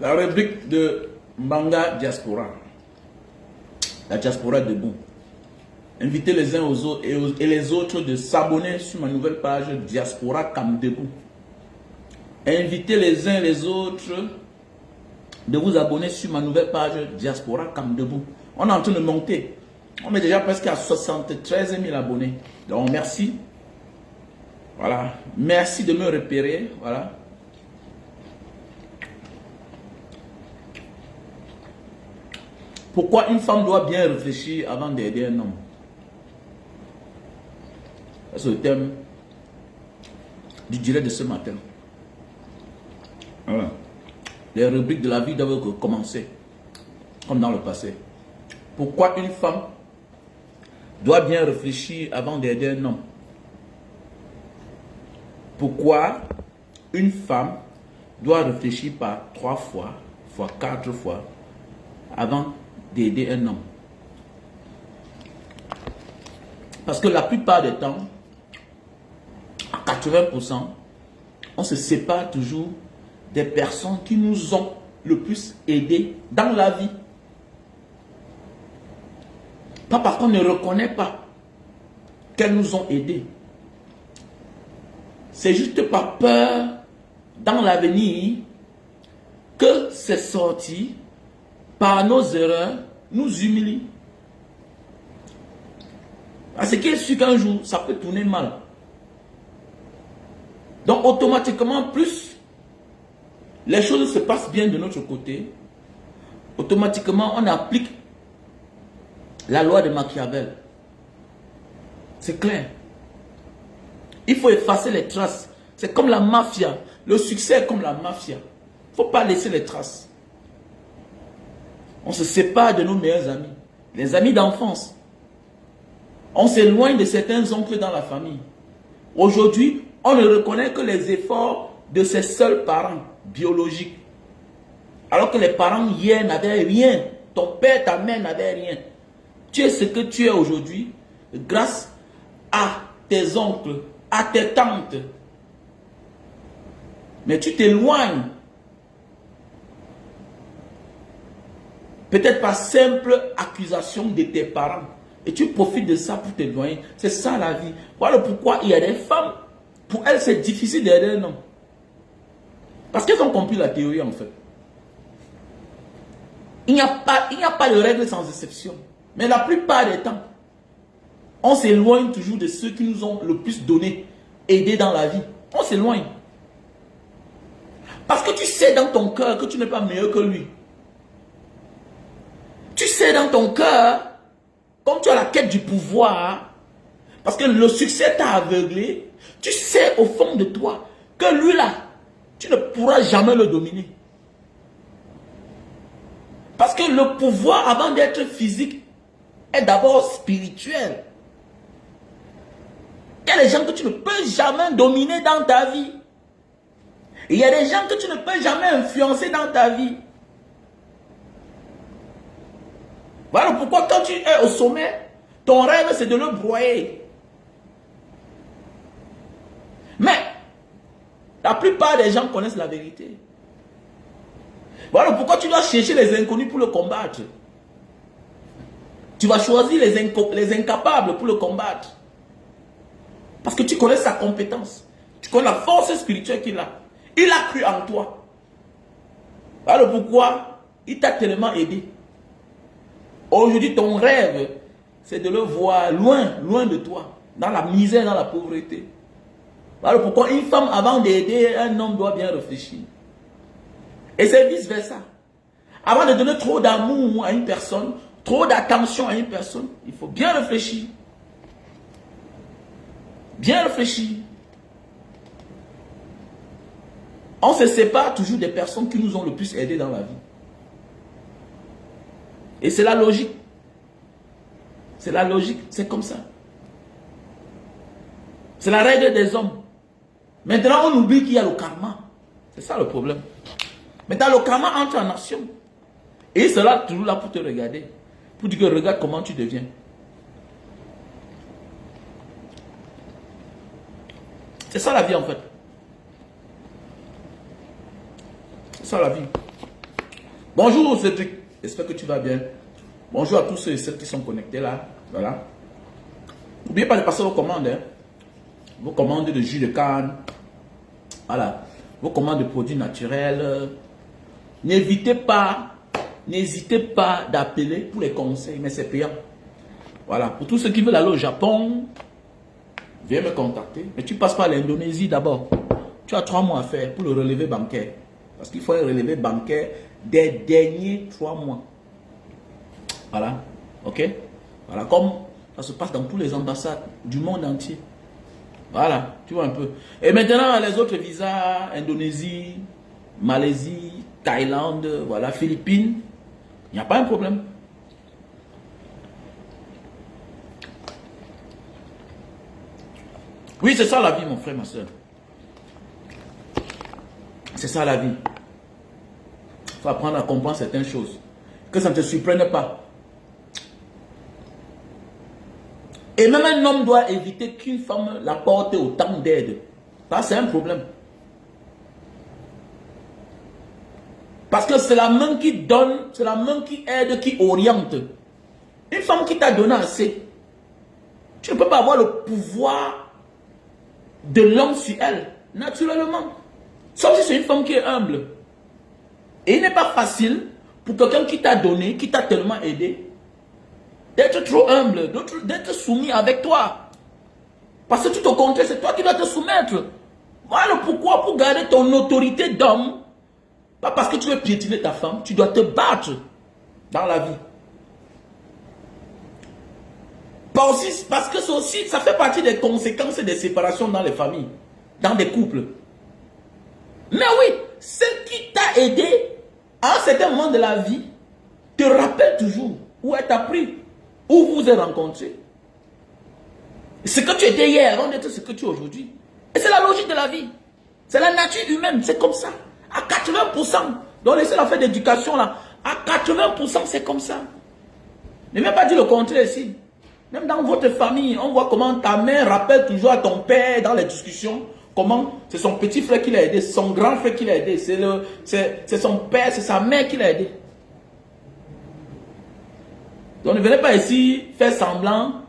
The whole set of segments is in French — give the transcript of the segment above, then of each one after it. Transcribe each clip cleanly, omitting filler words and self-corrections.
La rubrique de Manga Diaspora. La diaspora debout. Invitez les uns aux autres et les autres de s'abonner sur ma nouvelle page Diaspora Cam Debout. Invitez les uns et les autres de vous abonner sur ma nouvelle page Diaspora Cam Debout. On est en train de monter. On est déjà presque à 73 000 abonnés. Donc merci. Voilà. Merci de me repérer. Voilà. Pourquoi une femme doit bien réfléchir avant d'aider un homme? C'est le thème du direct de ce matin. Voilà. Les rubriques de la vie doivent commencer comme dans le passé. Pourquoi une femme doit bien réfléchir avant d'aider un homme? Pourquoi une femme doit réfléchir par 3 fois, fois 4 fois avant d'aider un homme? Parce que la plupart des temps, à 80%, on se sépare toujours des personnes qui nous ont le plus aidés dans la vie. Pas parce qu'on ne reconnaît pas qu'elles nous ont aidés. C'est juste par peur dans l'avenir que c'est sorti par nos erreurs, nous humilie. Parce qu'il est sûr qu'un jour, ça peut tourner mal. Donc automatiquement, plus les choses se passent bien de notre côté, automatiquement on applique la loi de Machiavel. C'est clair. Il faut effacer les traces. C'est comme la mafia. Le succès est comme la mafia. Il ne faut pas laisser les traces. On se sépare de nos meilleurs amis. Les amis d'enfance. On s'éloigne de certains oncles dans la famille. Aujourd'hui, on ne reconnaît que les efforts de ses seuls parents biologiques. Alors que les parents hier n'avaient rien. Ton père, ta mère n'avaient rien. Tu es ce que tu es aujourd'hui grâce à tes oncles, à tes tantes. Mais tu t'éloignes. Peut-être par simple accusation de tes parents. Et tu profites de ça pour t'éloigner. C'est ça la vie. Voilà pourquoi il y a des femmes, pour elles c'est difficile d'aider un homme. Parce qu'elles ont compris la théorie en fait. Il n'y a pas de règle sans exception. Mais la plupart des temps, on s'éloigne toujours de ceux qui nous ont le plus donné, aidé dans la vie. On s'éloigne. Parce que tu sais dans ton cœur que tu n'es pas meilleur que lui. Tu sais dans ton cœur, comme tu as la quête du pouvoir, parce que le succès t'a aveuglé, tu sais au fond de toi que lui là, tu ne pourras jamais le dominer. Parce que le pouvoir, avant d'être physique, est d'abord spirituel. Il y a des gens que tu ne peux jamais dominer dans ta vie. Il y a des gens que tu ne peux jamais influencer dans ta vie. Voilà pourquoi quand tu es au sommet, ton rêve c'est de le broyer. Mais, la plupart des gens connaissent la vérité. Voilà pourquoi tu dois chercher les inconnus pour le combattre. Tu vas choisir les incapables pour le combattre. Parce que tu connais sa compétence. Tu connais la force spirituelle qu'il a. Il a cru en toi. Voilà pourquoi il t'a tellement aidé. Aujourd'hui, ton rêve, c'est de le voir loin, loin de toi. Dans la misère, dans la pauvreté. Voilà pourquoi une femme, avant d'aider un homme, doit bien réfléchir. Et c'est vice versa. Avant de donner trop d'amour à une personne, trop d'attention à une personne, il faut bien réfléchir. Bien réfléchir. On se sépare toujours des personnes qui nous ont le plus aidés dans la vie. Et c'est la logique. C'est la logique, c'est comme ça. C'est la règle des hommes. Maintenant, on oublie qu'il y a le karma. C'est ça le problème. Maintenant, le karma entre en action. Et il sera toujours là pour te regarder. Pour dire que regarde comment tu deviens. C'est ça la vie en fait. C'est ça la vie. Bonjour Cédric, j'espère que tu vas bien. Bonjour à tous ceux et celles qui sont connectés là. Voilà. N'oubliez pas de passer vos commandes. Hein. Vos commandes de jus de canne. Voilà. Vos commandes de produits naturels. N'hésitez pas d'appeler pour les conseils, mais c'est payant. Voilà. Pour tous ceux qui veulent aller au Japon, viens me contacter. Mais tu passes par l'Indonésie d'abord. Tu as 3 mois à faire pour le relevé bancaire. Parce qu'il faut un relevé bancaire des derniers 3 mois. Voilà. Ok? Voilà. Comme ça se passe dans toutes les ambassades du monde entier. Voilà. Tu vois un peu. Et maintenant, les autres visas, Indonésie, Malaisie, Thaïlande, voilà, Philippines, il n'y a pas un problème. Oui, c'est ça la vie, mon frère, ma soeur. C'est ça la vie. Il faut apprendre à comprendre certaines choses. Que ça ne te surprenne pas. Et même un homme doit éviter qu'une femme l'apporte autant d'aide. Ça, c'est un problème. Parce que c'est la main qui donne, c'est la main qui aide, qui oriente. Une femme qui t'a donné assez, tu ne peux pas avoir le pouvoir de l'homme sur elle, naturellement. Sauf si c'est une femme qui est humble. Et il n'est pas facile pour quelqu'un qui t'a donné, qui t'a tellement aidé, d'être trop humble, d'être soumis avec toi. Parce que tout au contraire, c'est toi qui dois te soumettre. Voilà pourquoi, pour garder ton autorité d'homme, pas parce que tu veux piétiner ta femme, tu dois te battre dans la vie. Parce que ça fait partie des conséquences des séparations dans les familles, dans des couples. Mais oui, ce qui t'a aidé à un certain moment de la vie te rappelle toujours où elle t'a pris, où vous vous êtes rencontrés. Ce que tu étais hier, avant d'être ce que tu es aujourd'hui. Et c'est la logique de la vie. C'est la nature humaine, c'est comme ça. À 80%, donc laissez-la faire d'éducation là. À 80%, c'est comme ça. Ne viens pas dire le contraire ici. Même dans votre famille, on voit comment ta mère rappelle toujours à ton père dans les discussions. Comment c'est son petit frère qui l'a aidé, c'est son grand frère qui l'a aidé, c'est son père, c'est sa mère qui l'a aidé. Donc ne venez pas ici faire semblant,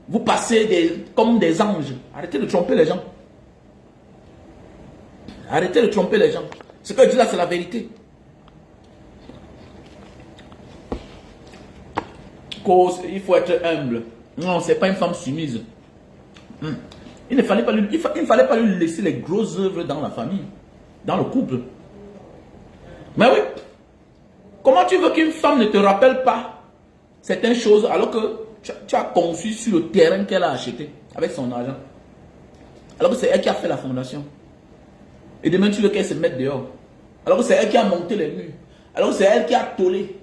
vous passez comme des anges. Arrêtez de tromper les gens. Arrêtez de tromper les gens. Ce que je dis là, c'est la vérité. Il faut être humble. Non, c'est pas une femme soumise. Il ne fallait pas lui laisser les grosses œuvres dans la famille, dans le couple. Mais oui, comment tu veux qu'une femme ne te rappelle pas certaines choses alors que tu as conçu sur le terrain qu'elle a acheté avec son argent? Alors que c'est elle qui a fait la fondation. Et demain tu veux qu'elle se mette dehors. Alors que c'est elle qui a monté les murs. Alors que c'est elle qui a tôlé.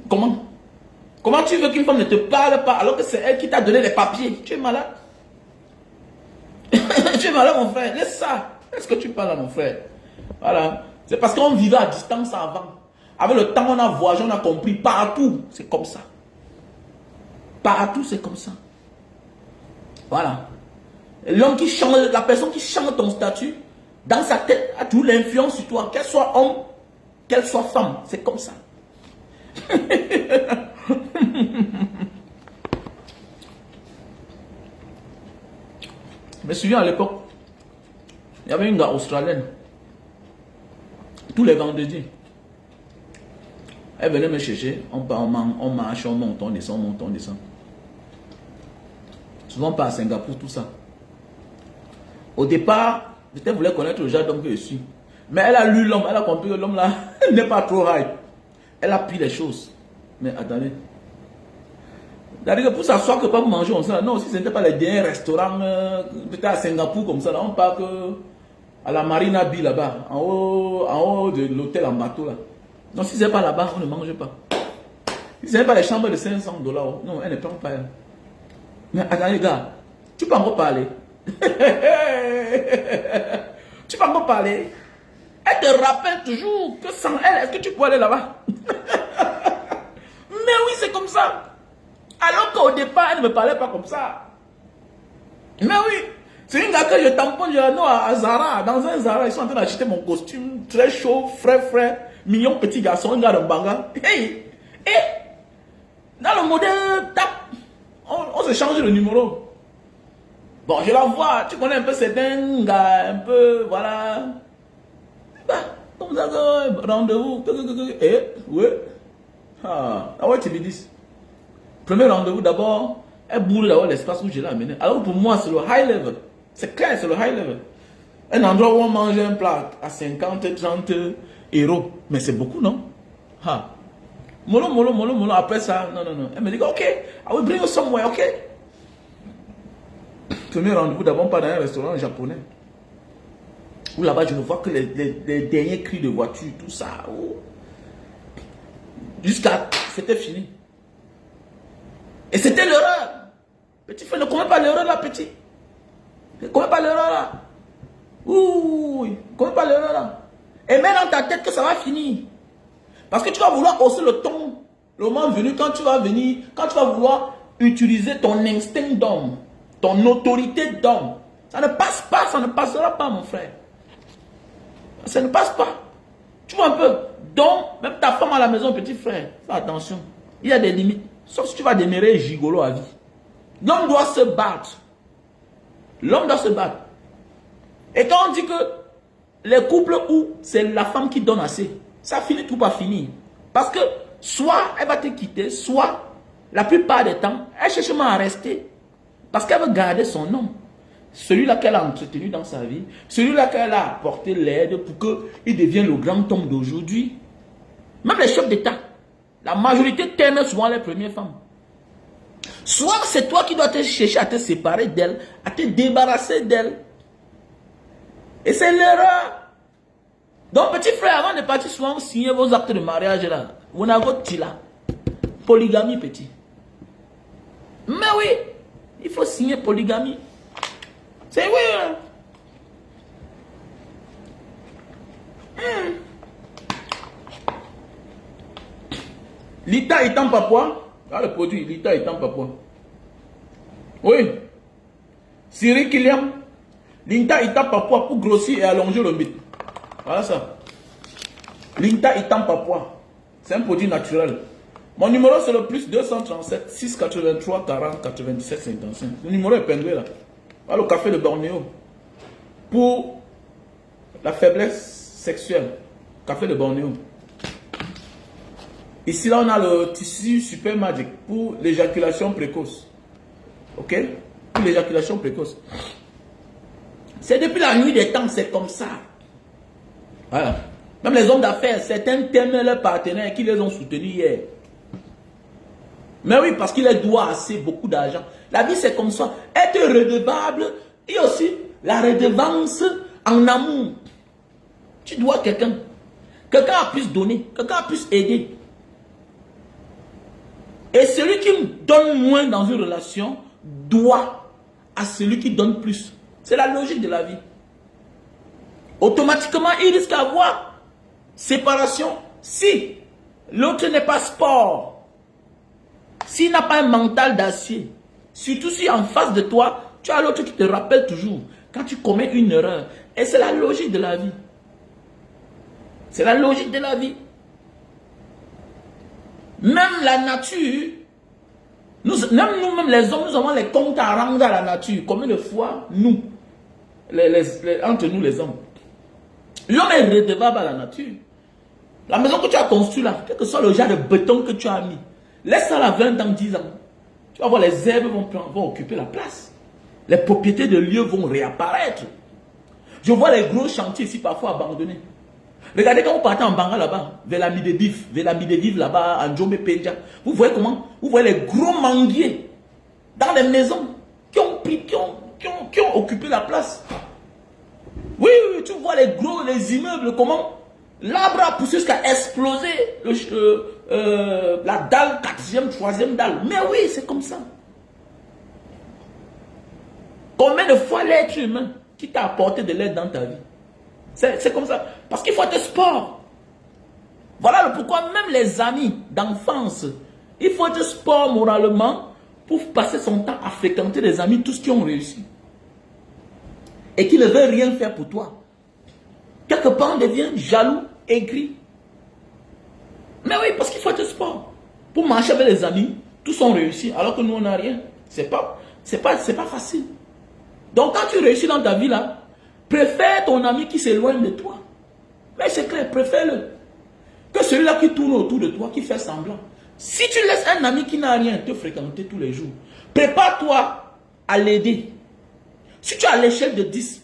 Comment tu veux qu'une femme ne te parle pas alors que c'est elle qui t'a donné les papiers? Tu es malade? Tu es malade, mon frère. Laisse ça. Est-ce que tu parles à mon frère? Voilà. C'est parce qu'on vivait à distance avant. Avec le temps, on a voyagé, on a compris. Partout, c'est comme ça. Partout, c'est comme ça. Voilà. L'homme qui change, la personne qui change ton statut, dans sa tête, a toujours l'influence sur toi. Qu'elle soit homme, qu'elle soit femme. C'est comme ça. Je me souviens à l'époque, il y avait une gars australienne. Tous les vendredis, elle venait me chercher. On marche, on monte, on descend, on monte, on descend. Souvent pas à Singapour, tout ça. Au départ, je voulais connaître le genre d'homme que je suis. Mais elle a lu l'homme, elle a compris que l'homme là n'est pas trop hype. Elle a pris les choses. Mais attendez. C'est-à-dire que pour s'asseoir que pas pour manger comme ça, non, si ce n'était pas les derniers restaurants, peut-être à Singapour comme ça, là, on part que à la Marina Bay là-bas, en haut de l'hôtel en bateau là. Non, si ce n'est pas là-bas, on ne mange pas. Si ce n'est pas les chambres de $500, non, elle ne prend pas elle. Mais attendez, gars, tu peux encore parler. Tu peux encore parler. Elle te rappelle toujours que sans elle, est-ce que tu peux aller là-bas? Mais oui, c'est comme ça. Alors qu'au départ, elle ne me parlait pas comme ça. Mais oui, C'est une gars que je tamponne, je non à Zara. Dans un Zara, ils sont en train d'acheter mon costume très chaud, frais, mignon petit garçon, un gars de Mbanga. Hey! Dans le modèle, tap, on se change le numéro. Bon, je la vois, tu connais un peu certains gars, un peu, voilà. Bah, comme ça, rendez-vous. Oui. Ah ouais, tu me dis. Premier rendez-vous d'abord, elle boule d'avoir l'espace où je l'ai amené. Alors pour moi, c'est le high level. C'est clair, c'est le high level. Un endroit où on mange un plat à 50, 30 euros. Mais c'est beaucoup, non? Ah. Mollo. Après ça, non. Elle me dit, ok, I will bring you somewhere, ok? Premier rendez-vous d'abord, pas dans un restaurant japonais. Où là-bas, je ne vois que les derniers cris de voiture, tout ça. Jusqu'à... C'était fini. Et c'était l'erreur. Petit frère, ne commets pas l'erreur là, petit. Ne commets pas l'erreur là. Ouh, ne commets pas l'erreur là. Et mets dans ta tête que ça va finir. Parce que tu vas vouloir hausser le ton. Le moment venu, quand tu vas vouloir utiliser ton instinct d'homme, ton autorité d'homme, ça ne passe pas, ça ne passera pas, mon frère. Ça ne passe pas. Tu vois un peu. Donc, même ta femme à la maison, petit frère, fais attention. Il y a des limites. Sauf si tu vas demeurer gigolo à vie. L'homme doit se battre. L'homme doit se battre. Et quand on dit que les couples où c'est la femme qui donne assez, ça finit tout par finir. Parce que soit elle va te quitter, soit la plupart des temps, elle cherche à rester. Parce qu'elle veut garder son homme. Celui-là qu'elle a entretenu dans sa vie, celui-là qu'elle a apporté l'aide pour qu'il devienne le grand homme d'aujourd'hui. Même les chefs d'État, la majorité t'aime souvent les premières femmes. Soit c'est toi qui dois te chercher à te séparer d'elle, à te débarrasser d'elle. Et c'est l'erreur. Donc petit frère, avant de partir souvent signer vos actes de mariage là, vous n'avez votre là. Polygamie petit. Mais oui, il faut signer polygamie. C'est oui. Lita étant Papua, là le produit, Lita étant Papua. Oui. Cyril Kiliam, Lita étant Papua pour grossir et allonger le mythe. Voilà ça. Lita étant Papua. C'est un produit naturel. Mon numéro c'est le plus 237 683 40 97 55. Le numéro est pendé là. Voilà le café de Bornéo. Pour la faiblesse sexuelle. Café de Bornéo. Ici là on a le tissu super magique pour l'éjaculation précoce. Ok? Pour l'éjaculation précoce. C'est depuis la nuit des temps, c'est comme ça. Voilà. Même les hommes d'affaires, certains t'aiment leurs partenaires qui les ont soutenus hier. Mais oui, parce qu'il leur doit assez beaucoup d'argent. La vie c'est comme ça. Être redevable et aussi la redevance en amour. Tu dois quelqu'un. Quelqu'un a pu donner. Quelqu'un a pu aider. Et celui qui donne moins dans une relation doit à celui qui donne plus. C'est la logique de la vie. Automatiquement, il risque d'avoir séparation si l'autre n'est pas sport. S'il n'a pas un mental d'acier. Surtout si en face de toi, tu as l'autre qui te rappelle toujours quand tu commets une erreur. Et c'est la logique de la vie. C'est la logique de la vie. Même la nature, nous-mêmes les hommes, nous avons les comptes à rendre à la nature. Combien de fois, nous, entre nous les hommes, l'homme est redevable à la nature. La maison que tu as construite là, quel que soit le genre de béton que tu as mis, laisse ça à 20 ans, 10 ans. Tu vas voir, les herbes vont occuper la place. Les propriétés de lieux vont réapparaître. Je vois les gros chantiers ici parfois abandonnés. Regardez quand vous partez en Banga là-bas, vers la Midedive là-bas, en Djombe Penja. Vous voyez comment? Vous voyez les gros manguiers dans les maisons qui ont occupé la place. Oui, tu vois les immeubles, comment? L'arbre a poussé jusqu'à exploser la dalle, 4e, 3e dalle. Mais oui, c'est comme ça. Combien de fois l'être humain qui t'a apporté de l'aide dans ta vie? C'est comme ça. Parce qu'il faut être sport. Voilà pourquoi même les amis d'enfance, il faut être sport moralement pour passer son temps à fréquenter des amis, tous qui ont réussi. et qui ne veut rien faire pour toi. Quelque part, on devient jaloux, aigri. Mais oui, parce qu'il faut être sport. Pour marcher avec les amis, tous sont réussis, alors que nous, on n'a rien. C'est pas facile. Donc, quand tu réussis dans ta vie, là, préfère ton ami qui s'éloigne de toi. Mais c'est clair, préfère-le. Que celui-là qui tourne autour de toi, qui fait semblant. Si tu laisses un ami qui n'a rien te fréquenter tous les jours, prépare-toi à l'aider. Si tu es à l'échelle de 10,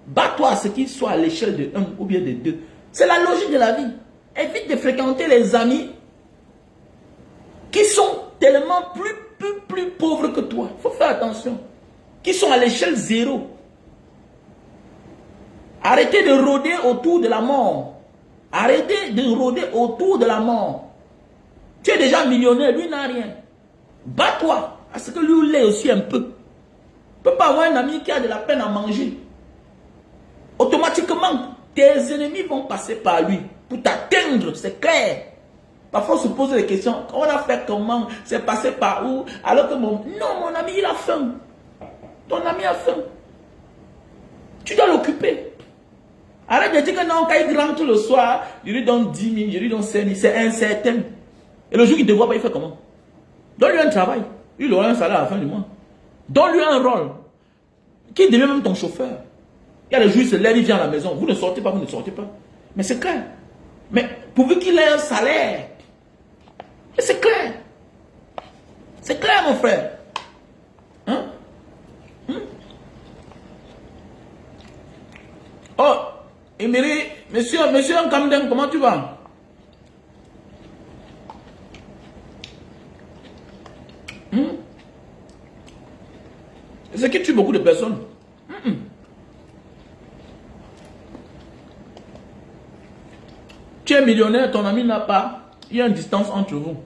bats-toi à ce qu'il soit à l'échelle de 1 ou bien de 2. C'est la logique de la vie. Évite de fréquenter les amis qui sont tellement plus pauvres que toi. Il faut faire attention. Qui sont à l'échelle 0. Arrêtez de rôder autour de la mort. Arrêtez de rôder autour de la mort. Tu es déjà millionnaire, lui n'a rien. Bats-toi à ce que lui l'ait aussi un peu. Tu ne peux pas avoir un ami qui a de la peine à manger. Automatiquement, tes ennemis vont passer par lui pour t'atteindre, c'est clair. Parfois, on se pose des questions. On a fait comment? C'est passé par où? Alors que non, mon ami, il a faim. Ton ami a faim. Tu dois l'occuper. Arrête de dire que non, quand il rentre le soir, je lui donne 10 000, je lui donne 5 000, c'est incertain. Et le jour qu'il ne te voit pas, il fait comment? Donne-lui un travail. Il aura un salaire à la fin du mois. Donne-lui un rôle. Qui devient même ton chauffeur. Il y a des jours, il se lève, il vient à la maison. Vous ne sortez pas, vous ne sortez pas. Mais c'est clair. Mais pourvu qu'il ait un salaire. Mais c'est clair. C'est clair, mon frère. Hein? Oh, Emery, monsieur Kamden, comment tu vas? C'est qui tue beaucoup de personnes. Tu es millionnaire, ton ami n'a pas. Il y a une distance entre vous.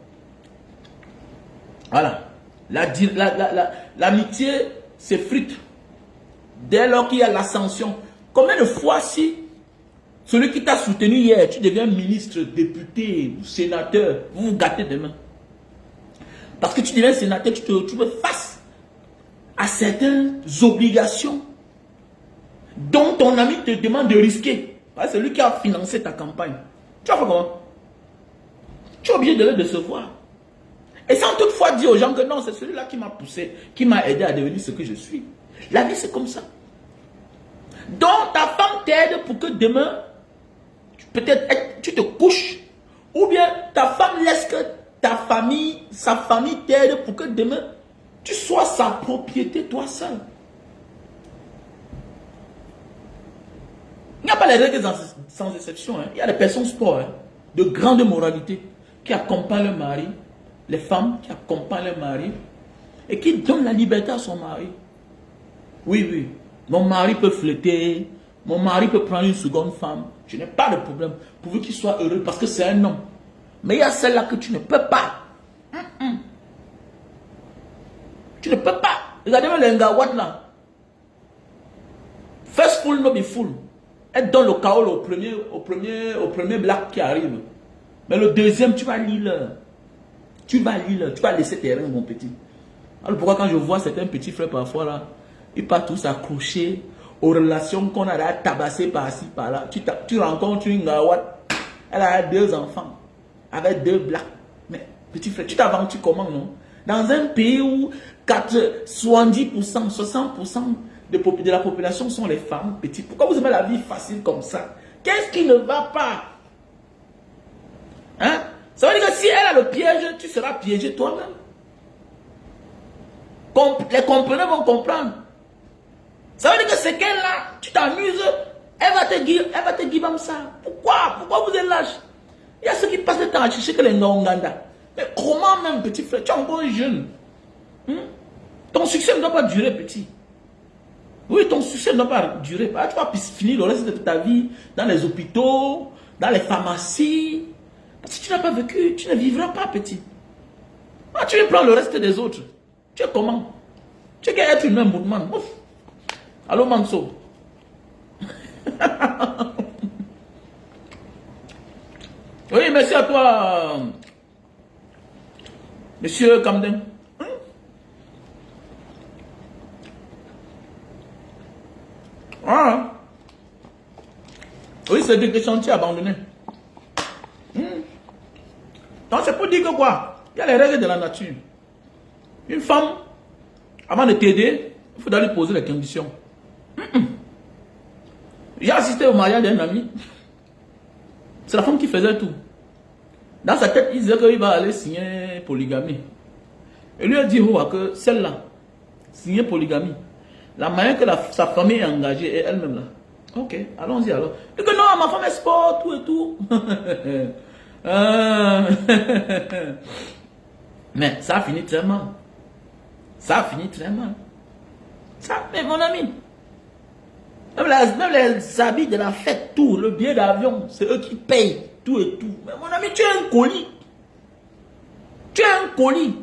Voilà. L'amitié s'effrite dès lors qu'il y a l'ascension. Combien de fois si celui qui t'a soutenu hier, tu deviens ministre, député, sénateur, vous vous gâtez demain. Parce que tu deviens sénateur, tu te retrouves face à certaines obligations dont ton ami te demande de risquer. C'est lui qui a financé ta campagne. Tu vas faire comment? Tu es obligé de le décevoir. Et sans toutefois dire aux gens que non, c'est celui-là qui m'a poussé, qui m'a aidé à devenir ce que je suis. La vie, c'est comme ça. Donc, ta femme t'aide pour que demain, peut-être tu te couches. Ou bien ta femme laisse que sa famille t'aide pour que demain, tu sois sa propriété toi seul. Il n'y a pas les règles sans exception. Hein. Il y a des personnes sport de grande moralité qui accompagnent le mari, les femmes qui accompagnent le mari et qui donnent la liberté à son mari. Oui, oui. Mon mari peut fléter, mon mari peut prendre une seconde femme. Je n'ai pas de problème pourvu qu'il soit heureux parce que c'est un homme. Mais il y a celle-là que tu ne peux pas. Tu ne peux pas. Regardez-moi les ngawat là. First full, no be full. Elle donne le chaos au premier black qui arrive. Mais le deuxième, tu vas lire. Tu vas laisser tes reins, mon petit. Alors pourquoi quand je vois certains petits frères parfois là, ils partent tous accrochés aux relations qu'on a tabassées par-ci, par-là. Tu rencontres une ngawat, elle a 2 enfants, avec 2 blacks. Mais petit frère, tu t'aventures comment, non? Dans un pays où 70%, 60% de la population sont les femmes petites. Pourquoi vous aimez la vie facile comme ça? Qu'est-ce qui ne va pas? Hein? Ça veut dire que si elle a le piège, tu seras piégé toi-même. Les compreneurs vont comprendre. Ça veut dire que c'est qu'elle là, tu t'amuses, elle va te dire comme ça. Pourquoi vous êtes lâche? Il y a ceux qui passent le temps à chercher que les Nganda. Mais comment même, petit frère? Tu es encore jeune. Ton succès ne doit pas durer, petit. Oui, ton succès ne doit pas durer. Tu vas finir le reste de ta vie dans les hôpitaux, dans les pharmacies. Si tu n'as pas vécu, tu ne vivras pas, petit. Tu veux prendre le reste des autres. Tu es comment? Tu es qu'à être humain, Moudman. Allô, Manso. Oui, merci à toi, monsieur Kamden. Ah. Oui, c'est des chantiers abandonnés. Donc c'est pour dire que quoi? Il y a les règles de la nature. Une femme, avant de t'aider, il faut lui poser les conditions. J'ai assisté au mariage d'un ami. C'est la femme qui faisait tout. Dans sa tête, il disait qu'il va aller signer polygamie. Et lui a dit que celle-là, signer polygamie, la manière que sa famille est engagée et elle-même là. Ok, allons-y alors. Et que non, ma femme est sport, tout et tout. Mais ça a fini très mal. Ça a fini très mal. Ça, mais mon ami, même les habits de la fête, tout, le billet d'avion, c'est eux qui payent, tout et tout. Mais mon ami, tu es un colis. Tu es un colis.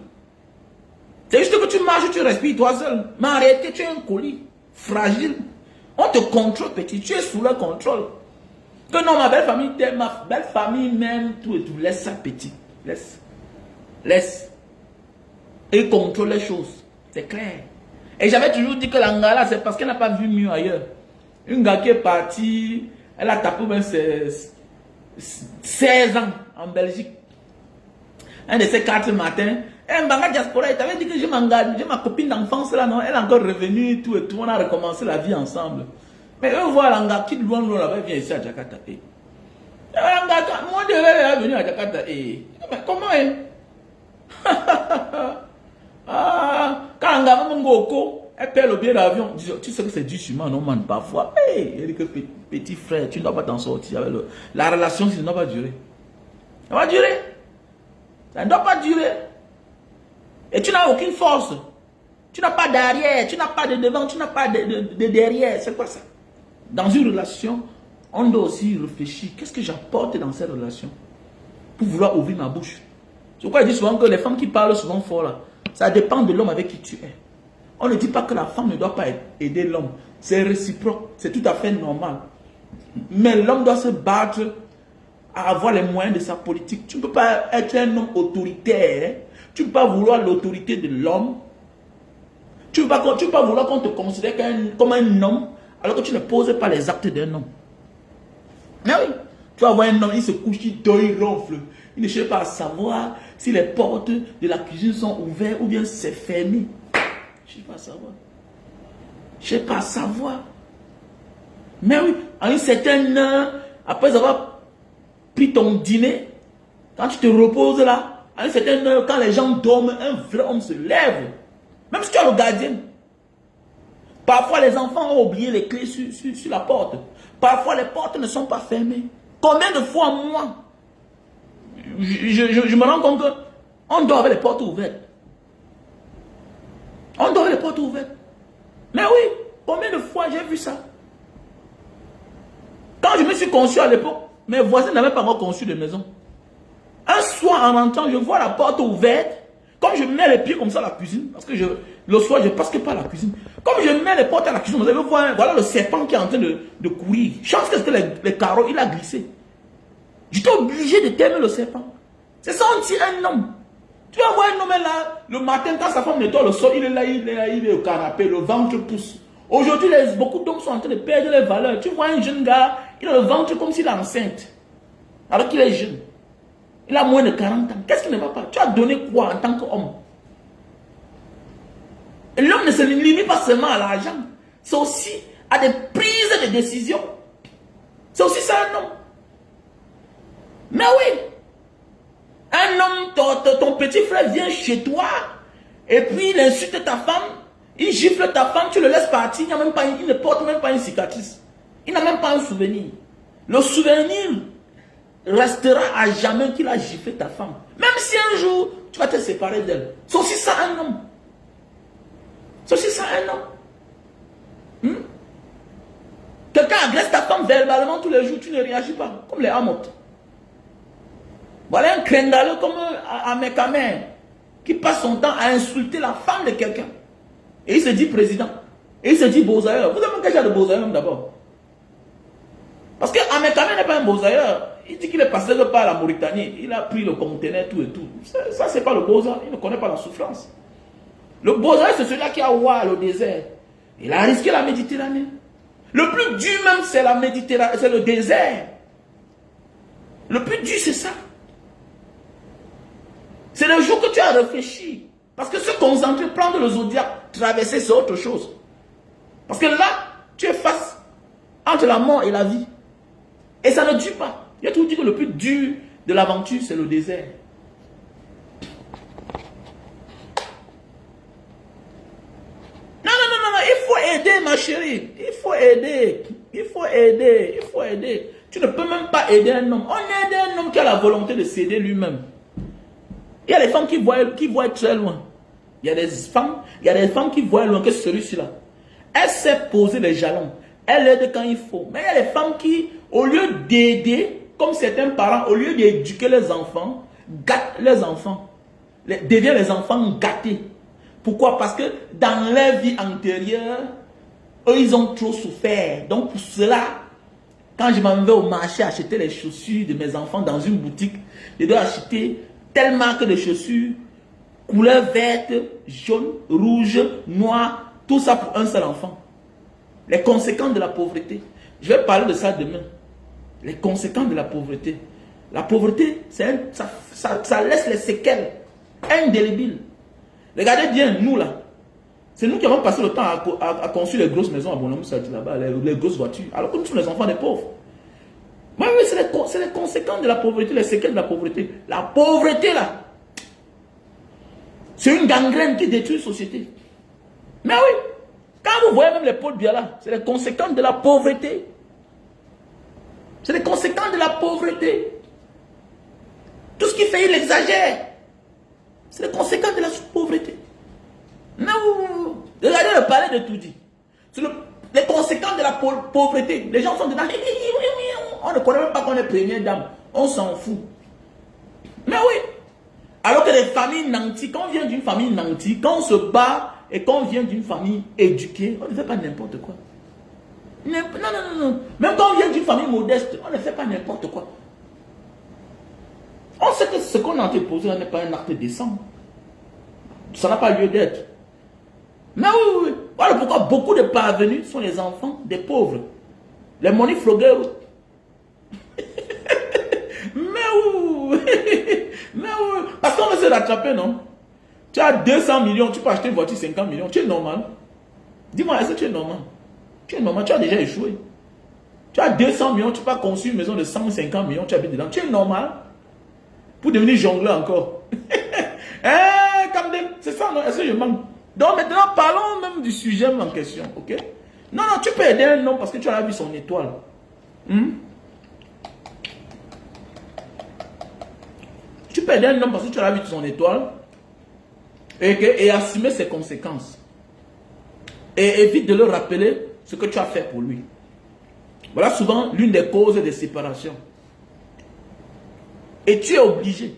C'est juste que tu marches, tu respires toi seul. Mais en réalité, tu es un colis. Fragile. On te contrôle, petit. Tu es sous leur contrôle. Que non, ma belle famille même, tout et tout. Laisse ça, petit. Laisse. Laisse. Et contrôle les choses. C'est clair. Et j'avais toujours dit que l'Angala, c'est parce qu'elle n'a pas vu mieux ailleurs. Une gars qui est partie, elle a tapé même 16 ans en Belgique. Un de ces 4 matins, un banga diaspora, il t'avait dit que j'ai ma copine d'enfance là, non, elle est encore revenue, tout et tout, on a recommencé la vie ensemble. Mais eux voient l'anga qui loin là-bas, vient ici à Jakarta. Moi, je vais venir à Jakarta. Mais comment est? Quand l'anga va m'engoko, elle paie le billet d'avion. Tu sais que c'est du chemin, non, man, parfois. Elle dit que petit frère, tu ne dois pas t'en sortir. La relation, ça ne doit pas durer. Ça va durer. Ça ne doit pas durer. Et tu n'as aucune force. Tu n'as pas d'arrière, tu n'as pas de devant, tu n'as pas de derrière. C'est quoi ça? Dans une relation, on doit aussi réfléchir. Qu'est-ce que j'apporte dans cette relation? Pour vouloir ouvrir ma bouche. C'est pourquoi je dis souvent que les femmes qui parlent souvent fort là, ça dépend de l'homme avec qui tu es. On ne dit pas que la femme ne doit pas aider l'homme. C'est réciproque. C'est tout à fait normal. Mais l'homme doit se battre à avoir les moyens de sa politique. Tu ne peux pas être un homme autoritaire. Tu ne peux pas vouloir l'autorité de l'homme. Tu ne peux pas vouloir qu'on te considère comme un homme alors que tu ne poses pas les actes d'un homme. Mais oui, tu vas voir un homme, il se couche, il dort, il ronfle. Il ne cherche pas à savoir si les portes de la cuisine sont ouvertes ou bien c'est fermé. Je ne cherche pas à savoir. Je ne cherche pas à savoir. Mais oui, à une certaine heure, après avoir pris ton dîner, quand tu te reposes là, à une certaine heure, quand les gens dorment, un vrai homme se lève. Même si tu as le gardien. Parfois, les enfants ont oublié les clés sur la porte. Parfois, les portes ne sont pas fermées. Combien de fois, moi, je me rends compte qu'on dort avec les portes ouvertes. On dort avec les portes ouvertes. Mais oui, combien de fois j'ai vu ça? Quand je me suis conçu à l'époque, mes voisins n'avaient pas encore conçu de maison. Un soir, en rentrant, je vois la porte ouverte. Comme je mets les pieds comme ça à la cuisine, parce que le soir, je ne passe que par la cuisine. Comme je mets les portes à la cuisine, vous allez voir, voilà le serpent qui est en train de courir. Chance que c'était les carreaux, il a glissé. J'étais obligé de terminer le serpent. C'est ça, on dit un homme. Tu vas voir un homme là, le matin, quand sa femme nettoie le sol, il est au canapé, le ventre pousse. Aujourd'hui, beaucoup d'hommes sont en train de perdre les valeurs. Tu vois un jeune gars, il a le ventre comme s'il est enceinte. Alors qu'il est jeune. Il a moins de 40 ans. Qu'est-ce qui ne va pas? Tu as donné quoi en tant qu'homme? L'homme ne se limite pas seulement à l'argent. C'est aussi à des prises de décision. C'est aussi ça un homme. Mais oui. Un homme, ton petit frère vient chez toi et puis il insulte ta femme, il gifle ta femme, tu le laisses partir, il ne porte même pas une cicatrice. Il n'a même pas un souvenir. Le souvenir restera à jamais qu'il a giflé ta femme. Même si un jour, tu vas te séparer d'elle. C'est aussi ça un homme. C'est aussi ça un homme. Quelqu'un agresse ta femme verbalement tous les jours, tu ne réagis pas. Comme les Hamotes. Voilà un crendaleux comme Amekamen qui passe son temps à insulter la femme de quelqu'un. Et il se dit président. Et il se dit Bozaïeur. Vous avez quel genre de Bozaïeur d'abord? Parce que Amekamen n'est pas un Bozaïeur. Il dit qu'il est passé par la Mauritanie. Il a pris le conteneur, tout et tout. Ça c'est pas le Bozaïeur. Il ne connaît pas la souffrance. Le Bozaïeur, c'est celui-là qui a ouvert le désert. Il a risqué la Méditerranée. Le plus dur même, c'est la Méditerranée, c'est le désert. Le plus dur, c'est ça. C'est le jour que tu as réfléchi. Parce que se concentrer, prendre le zodiaque, traverser, c'est autre chose. Parce que là, tu es face entre la mort et la vie. Et ça ne dure pas. Il y a tout dit que le plus dur de l'aventure, c'est le désert. Non, non, non, non, il faut aider, ma chérie. Il faut aider. Il faut aider. Il faut aider. Tu ne peux même pas aider un homme. On aide un homme qui a la volonté de s'aider lui-même. Il y a des femmes qui voient très loin. Il y a des femmes qui voient loin que celui-ci-là. Elle sait poser les jalons. Elle aide quand il faut. Mais il y a des femmes qui, au lieu d'aider, comme certains parents, au lieu d'éduquer les enfants, gâtent les enfants. Deviennent les enfants gâtés. Pourquoi? Parce que dans leur vie antérieure, eux, ils ont trop souffert. Donc pour cela, quand je m'en vais au marché acheter les chaussures de mes enfants dans une boutique, je dois acheter telle marque de chaussures, couleur verte, jaune, rouge, noir, tout ça pour un seul enfant. Les conséquences de la pauvreté. Je vais parler de ça demain. Les conséquences de la pauvreté. La pauvreté, ça laisse les séquelles indélébiles. Regardez bien, nous là. C'est nous qui avons passé le temps à construire les grosses maisons à Bonamou, là-bas, les grosses voitures. Alors que nous sommes les enfants des pauvres. Oui, oui, c'est les conséquences de la pauvreté, les séquelles de la pauvreté. La pauvreté là, c'est une gangrène qui détruit une société. Mais oui, quand vous voyez même les Paul Biya là, c'est les conséquences de la pauvreté. C'est les conséquences de la pauvreté. Tout ce qu'il fait, il exagère. C'est les conséquences de la pauvreté. Non, regardez le palais de Toudi. C'est les conséquences de la pauvreté. Les gens sont dedans. On ne connaît même pas qu'on est première dame. On s'en fout. Mais oui. Alors que les familles nantis, quand on vient d'une famille nantie, quand on se bat et qu'on vient d'une famille éduquée, on ne fait pas n'importe quoi. Non, non, non, non. Même quand on vient d'une famille modeste, on ne fait pas n'importe quoi. On sait que ce qu'on a déposé n'est pas un acte décent. Ça n'a pas lieu d'être. Mais oui, oui. Voilà pourquoi beaucoup de parvenus sont les enfants des pauvres. Les money flogueurs. Mais oui. Mais oui. Parce qu'on veut se rattraper, non? Tu as 200 millions, tu peux acheter une voiture 50 millions. Tu es normal. Dis-moi, est-ce que tu es normal? Tu es normal, tu as déjà échoué. Tu as 200 millions, tu peux construire une maison de 150 millions, tu habites dedans. Tu es normal. Pour devenir jongleur encore. C'est ça, non? Est-ce que je manque? Donc maintenant, parlons même du sujet en question, ok? Non, non, tu peux aider un homme parce que tu as vu son étoile. Tu peux aider un homme parce que tu as vu son étoile et assumer ses conséquences. Et évite de le rappeler ce que tu as fait pour lui. Voilà souvent l'une des causes des séparations. Et tu es obligé.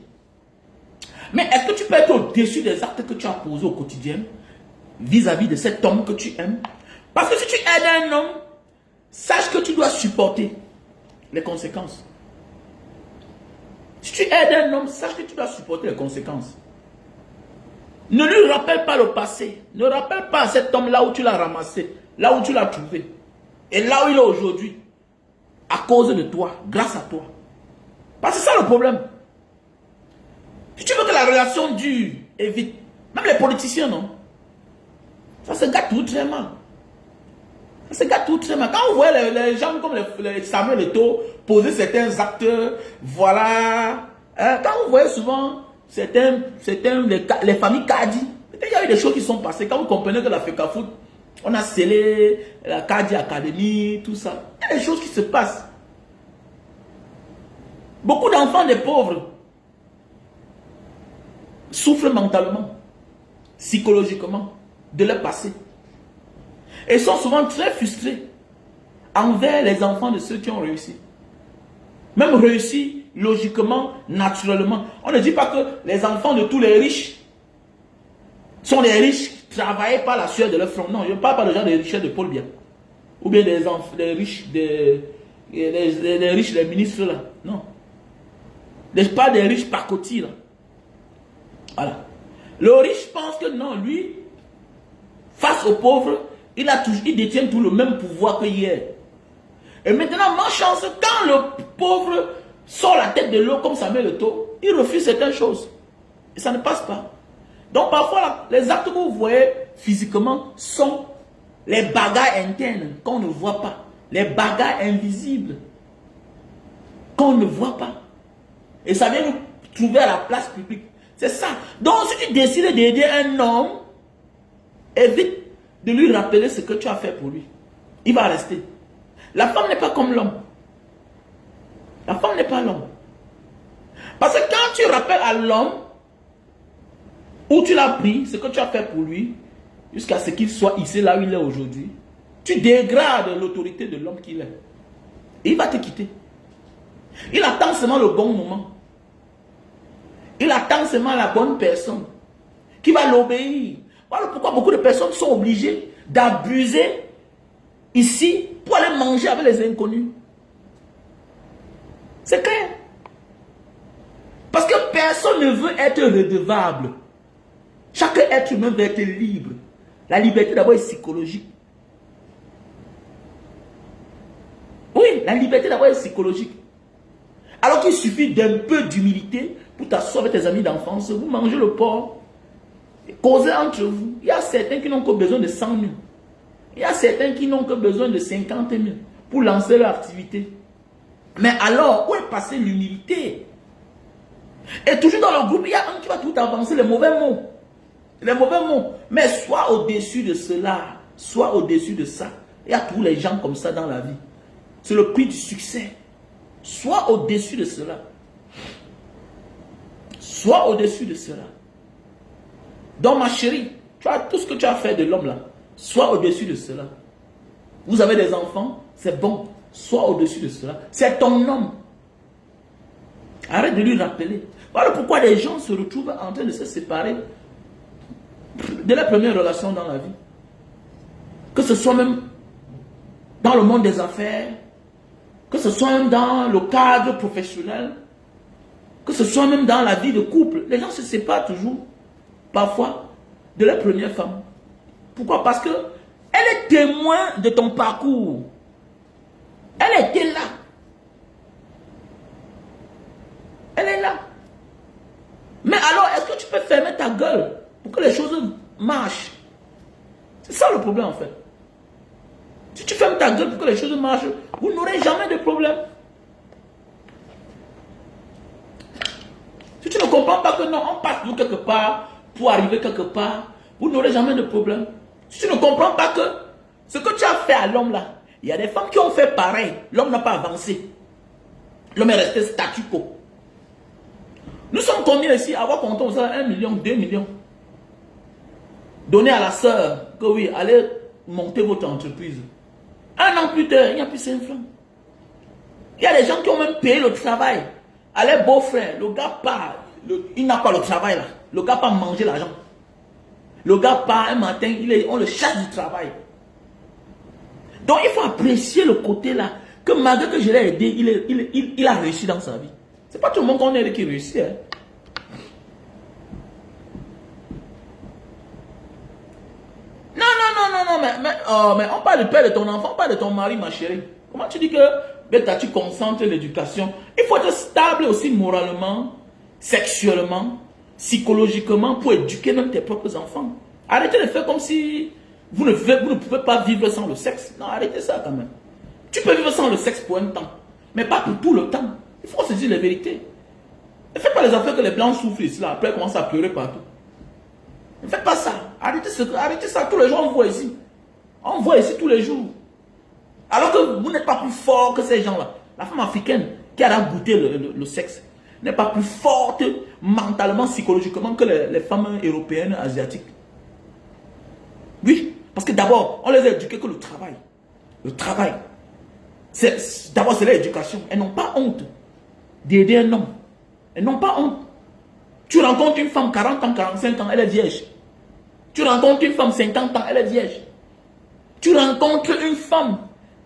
Mais est-ce que tu peux être au-dessus des actes que tu as posés au quotidien vis-à-vis de cet homme que tu aimes? Parce que si tu aides un homme, sache que tu dois supporter les conséquences. Si tu aides un homme, sache que tu dois supporter les conséquences. Ne lui rappelle pas le passé. Ne rappelle pas à cet homme là où tu l'as ramassé, là où tu l'as trouvé. Et là où il est aujourd'hui. À cause de toi, grâce à toi. Parce que c'est ça le problème. Si tu veux que la relation dure, évite. Même les politiciens, non? Ça se gâte tout très mal. Ça se gâte tout très mal. Quand vous voyez les gens comme les Samuel Eto'o poser certains actes, voilà. Quand vous voyez souvent les familles Kadi, il y a eu des choses qui sont passées. Quand vous comprenez que la FECAFOOT, on a scellé la Kadi Academy, tout ça. Il y a des choses qui se passent. Beaucoup d'enfants des pauvres souffrent mentalement, psychologiquement, de leur passé. Et sont souvent très frustrés envers les enfants de ceux qui ont réussi. Même réussi logiquement, naturellement. On ne dit pas que les enfants de tous les riches sont des riches travaillés par la sueur de leur front. Non, je ne parle pas de gens des richesses de Paul Biya. Ou bien des riches, les riches, les ministres là. Non. Je parle des riches pacotis là. Voilà. Le riche pense que non, lui, face aux pauvres, il détient tout le même pouvoir que hier. Et maintenant, ma chance, quand le pauvre sort la tête de l'eau comme Samuel Eto'o, il refuse certaines choses. Et ça ne passe pas. Donc parfois, là, les actes que vous voyez physiquement sont les bagarres internes qu'on ne voit pas. Les bagarres invisibles qu'on ne voit pas. Et ça vient nous trouver à la place publique. C'est ça. Donc si tu décides d'aider un homme, évite de lui rappeler ce que tu as fait pour lui. Il va rester. La femme n'est pas comme l'homme. La femme n'est pas l'homme. Parce que quand tu rappelles à l'homme où tu l'as pris, ce que tu as fait pour lui, jusqu'à ce qu'il soit ici là où il est aujourd'hui, tu dégrades l'autorité de l'homme qu'il est. Et il va te quitter. Il attend seulement le bon moment. Il attend seulement la bonne personne qui va l'obéir. Voilà pourquoi beaucoup de personnes sont obligées d'abuser ici pour aller manger avec les inconnus. C'est clair. Parce que personne ne veut être redevable. Chaque être humain veut être libre. La liberté d'abord est psychologique. Oui, la liberté d'abord est psychologique. Alors qu'il suffit d'un peu d'humilité pour t'asseoir avec tes amis d'enfance, vous mangez le porc, causez entre vous. Il y a certains qui n'ont que besoin de 100 000. Il y a certains qui n'ont que besoin de 50 000 pour lancer leur activité. Mais alors, où est passée l'humilité? Et toujours dans le groupe, il y a un qui va tout avancer, les mauvais mots. Les mauvais mots. Mais sois au-dessus de cela. Sois au-dessus de ça. Il y a tous les gens comme ça dans la vie. C'est le prix du succès. Sois au-dessus de cela. Sois au-dessus de cela. Donc ma chérie, tu as tout ce que tu as fait de l'homme là. Sois au-dessus de cela. Vous avez des enfants, c'est bon. Sois au-dessus de cela. C'est ton homme. Arrête de lui rappeler. Voilà pourquoi les gens se retrouvent en train de se séparer de la première relation dans la vie. Que ce soit même dans le monde des affaires, que ce soit même dans le cadre professionnel, que ce soit même dans la vie de couple. Les gens se séparent toujours, parfois, de leur première femme. Pourquoi? Parce que elle est témoin de ton parcours. Elle était là. Elle est là. Mais alors, est-ce que tu peux fermer ta gueule pour que les choses marchent? C'est ça le problème en fait. Si tu fermes ta gueule pour que les choses marchent, vous n'aurez jamais de problème. Si tu ne comprends pas que non, on passe de quelque part pour arriver quelque part, vous n'aurez jamais de problème. Si tu ne comprends pas que ce que tu as fait à l'homme là, il y a des femmes qui ont fait pareil. L'homme n'a pas avancé. L'homme est resté statu quo. Nous sommes combien ici à avoir compté aux 1 million, 2 millions. Donnez à la sœur que oui, allez monter votre entreprise. Un an plus tard, il n'y a plus 5 francs. Il y a des gens qui ont même payé le travail. Allez, beau-frère, le gars part. Il n'a pas le travail là. Le gars part manger l'argent. Le gars part un matin, on le chasse du travail. Donc il faut apprécier le côté là. Que malgré que je l'ai aidé, il a réussi dans sa vie. C'est pas tout le monde qu'on aide qui réussit. Hein. Non, mais on parle du père de ton enfant, on parle de ton mari, ma chérie. Comment tu dis que tu concentres l'éducation? Il faut être stable aussi moralement, sexuellement, psychologiquement pour éduquer même tes propres enfants. Arrêtez de faire comme si vous ne pouvez pas vivre sans le sexe. Non, arrêtez ça quand même. Tu peux vivre sans le sexe pour un temps, mais pas pour tout le temps. Il faut se dire la vérité. Ne faites pas les affaires que les blancs souffrent ici, là, après ils commencent à pleurer partout. Ne faites pas ça. Arrêtez ça. Tous les jours, on voit ici. On voit ici tous les jours. Alors que vous n'êtes pas plus fort que ces gens-là. La femme africaine qui a goûté le sexe n'est pas plus forte mentalement, psychologiquement que les femmes européennes, asiatiques. Oui, parce que d'abord, on les a éduqués que le travail. Le travail. D'abord, c'est l'éducation. Elles n'ont pas honte d'aider un homme. Elles n'ont pas honte. Tu rencontres une femme 40 ans, 45 ans, elle est vierge. Tu rencontres une femme 50 ans, elle est vierge. Tu rencontres une femme,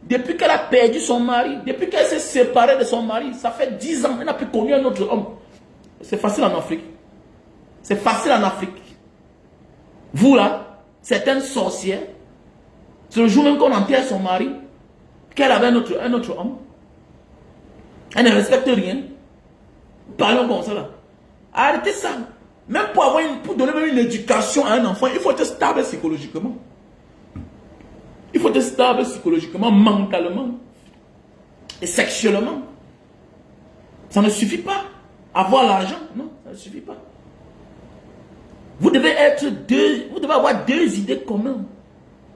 depuis qu'elle a perdu son mari, depuis qu'elle s'est séparée de son mari, ça fait 10 ans, elle n'a plus connu un autre homme. C'est facile en Afrique. C'est facile en Afrique. Vous là, certaines sorcières, C'est le jour même qu'on enterre son mari, qu'elle avait un autre homme. Elle ne respecte rien. Parlons comme ça là. Arrêtez ça. Même pour donner même une éducation à un enfant, il faut être stable psychologiquement. Il faut être stable psychologiquement, mentalement et sexuellement. Ça ne suffit pas. Avoir l'argent, non, ça ne suffit pas. Vous devez avoir deux idées communes.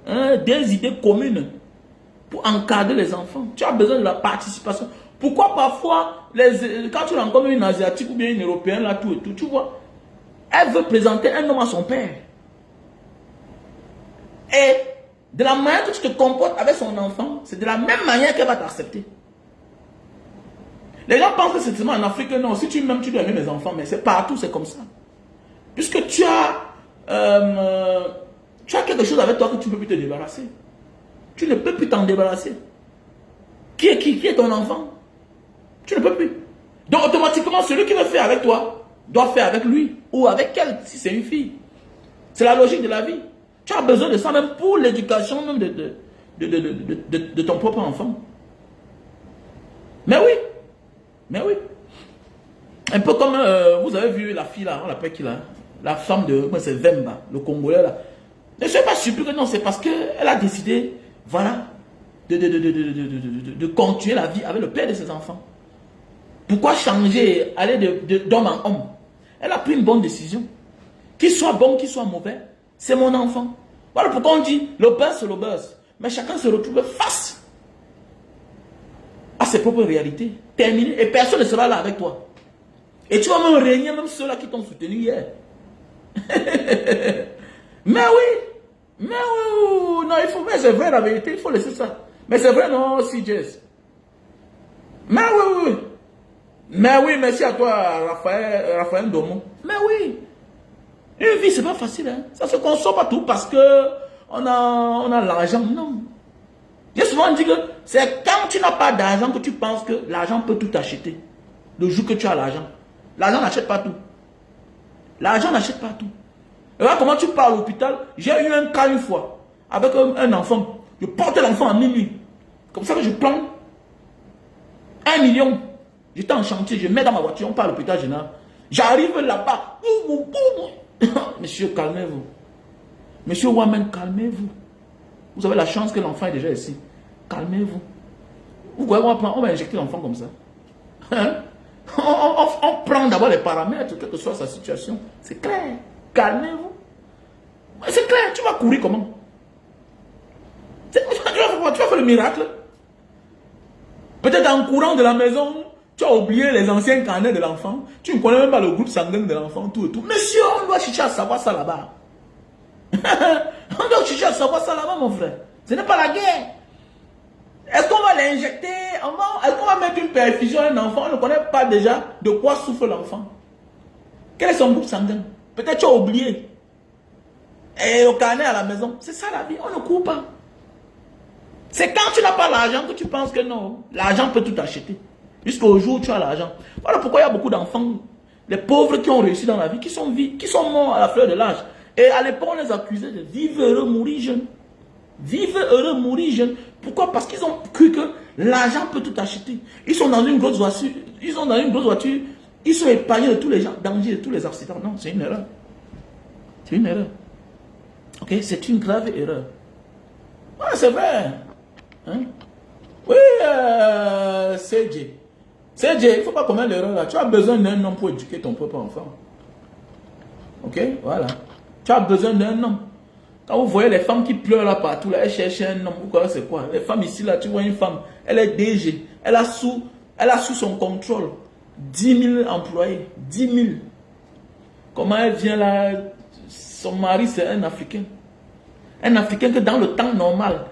Hein, deux idées communes pour encadrer les enfants. Tu as besoin de la participation. Pourquoi parfois, quand tu rencontres une Asiatique ou bien une Européenne, là, tout et tout, tu vois, elle veut présenter un homme à son père. Et de la manière que tu te comportes avec son enfant, c'est de la même manière qu'elle va t'accepter. Les gens pensent que c'est seulement en Afrique, non, si tu m'aimes, tu dois aimer mes enfants, mais c'est partout, c'est comme ça. Puisque tu as quelque chose avec toi que tu ne peux plus te débarrasser. Tu ne peux plus t'en débarrasser. Qui est ton enfant? Tu ne peux plus. Donc automatiquement, celui qui veut faire avec toi, doit faire avec lui. Ou avec elle, si c'est une fille. C'est la logique de la vie. Tu as besoin de ça même pour l'éducation même de ton propre enfant. Mais oui. Mais oui. Un peu comme vous avez vu la fille là, on l'appelle qui là? La femme de, c'est Vemba, le Congolais là. Ne soyez pas surpris que non, c'est parce qu'elle a décidé, voilà, de continuer la vie avec le père de ses enfants. Pourquoi changer, aller d'homme en homme? Elle a pris une bonne décision. Qu'il soit bon, qu'il soit mauvais, c'est mon enfant. Voilà pourquoi on dit, le buzz c'est le buzz. Mais chacun se retrouve face à ses propres réalités. Terminé. Et personne ne sera là avec toi. Et tu vas même régner même ceux-là qui t'ont soutenu hier. Mais oui, non, il faut, mais c'est vrai la vérité, il faut laisser ça. Mais c'est vrai, non, CJS. Mais oui. Mais oui, merci à toi, Raphaël Domo. Mais oui, une vie, c'est pas facile, hein. Ça se consomme pas tout parce que on a l'argent, non. J'ai souvent dit que c'est quand tu n'as pas d'argent que tu penses que l'argent peut tout acheter. Le jour que tu as l'argent. L'argent n'achète pas tout. L'argent n'achète pas tout. Et voilà comment tu pars à l'hôpital. J'ai eu un cas une fois avec un enfant. Je porte l'enfant à minuit. Comme ça que je prends 1 million. J'étais en chantier, je mets dans ma voiture, on part à l'hôpital général. J'arrive là-bas. Monsieur, calmez-vous. Monsieur Wamen, calmez-vous. Vous avez la chance que l'enfant est déjà ici. Calmez-vous. Vous voyez, on va injecter l'enfant comme ça. Hein? On prend d'abord les paramètres, quelle que soit sa situation. C'est clair. Calmez-vous. C'est clair, tu vas courir comment? Tu vas faire le miracle. Peut-être en courant de la maison, tu as oublié les anciens carnets de l'enfant. Tu ne connais même pas le groupe sanguin de l'enfant, tout et tout. Monsieur, on doit chercher à savoir ça là-bas. On doit chercher à savoir ça là-bas, mon frère. Ce n'est pas la guerre. Est-ce qu'on va l'injecter? Est-ce qu'on va mettre une perfusion à un enfant? On ne connaît pas déjà de quoi souffre l'enfant. Quel est son groupe sanguin? Peut-être tu as oublié. Et au carnet à la maison. C'est ça la vie. On ne court pas. C'est quand tu n'as pas l'argent que tu penses que non. L'argent peut tout acheter. Jusqu'au jour où tu as l'argent. Voilà pourquoi il y a beaucoup d'enfants, les pauvres qui ont réussi dans la vie, qui sont morts à la fleur de l'âge. Et à l'époque, on les accusait de vivre heureux, mourir jeune. Vivre heureux, mourir jeune. Pourquoi? Parce qu'ils ont cru que l'argent peut tout acheter. Ils sont dans une grosse voiture. Ils sont épargnés de tous les dangers, de tous les accidents. Non, c'est une erreur. C'est une erreur. Ok? C'est une grave erreur. Ouais, c'est vrai. Hein? Oui, CJ. CJ, il ne faut pas commettre l'erreur là. Tu as besoin d'un homme pour éduquer ton propre enfant. Ok? Voilà. Tu as besoin d'un homme. Quand vous voyez les femmes qui pleurent là partout, là, elles cherchent un homme. Pourquoi c'est quoi? Les femmes ici, là, tu vois une femme, elle est DG. Elle a sous son contrôle 10 000 employés. 10 000. Comment elle vient là? Son mari, c'est un Africain. Un Africain que dans le temps normal.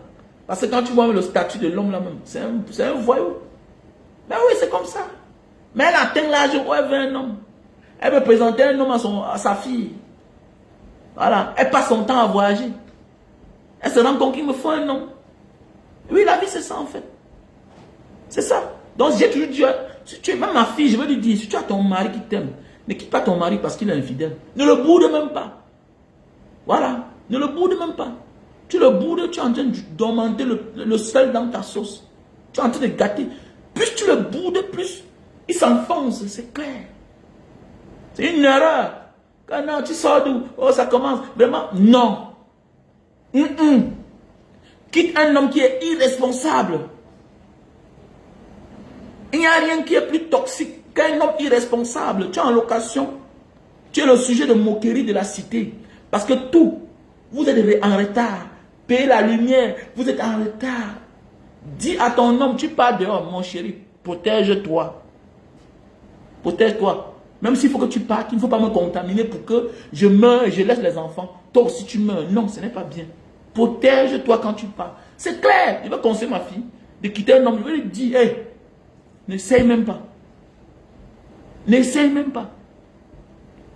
Parce que quand tu vois le statut de l'homme là même, c'est un voyou. Ben oui, c'est comme ça. Mais elle atteint l'âge où elle veut un homme. Elle veut présenter un homme à sa fille. Voilà. Elle passe son temps à voyager. Elle se rend compte qu'il me faut un homme. Oui, la vie, c'est ça en fait. C'est ça. Donc j'ai toujours dit, si tu es même ma fille, je veux lui dire, si tu as ton mari qui t'aime, ne quitte pas ton mari parce qu'il est infidèle. Ne le boude même pas. Voilà. Ne le boude même pas. Tu le boudes, tu es en train d'augmenter le sel dans ta sauce. Tu es en train de gâter. Plus tu le boudes, plus il s'enfonce, c'est clair. C'est une erreur. Quand non, tu sors d'où? Oh, ça commence. Vraiment, non. Quitte un homme qui est irresponsable. Il n'y a rien qui est plus toxique qu'un homme irresponsable. Tu es en location. Tu es le sujet de moquerie de la cité. Parce que tout, vous êtes en retard. Payez la lumière, vous êtes en retard. Dis à ton homme, tu pars dehors, mon chéri. Protège-toi. Protège-toi. Même s'il faut que tu partes, il ne faut pas me contaminer pour que je meure et je laisse les enfants. Toi aussi tu meurs. Non, ce n'est pas bien. Protège-toi quand tu pars. C'est clair. Je vais conseiller ma fille de quitter un homme. Je vais lui dire, hey, n'essaye même pas. N'essaye même pas.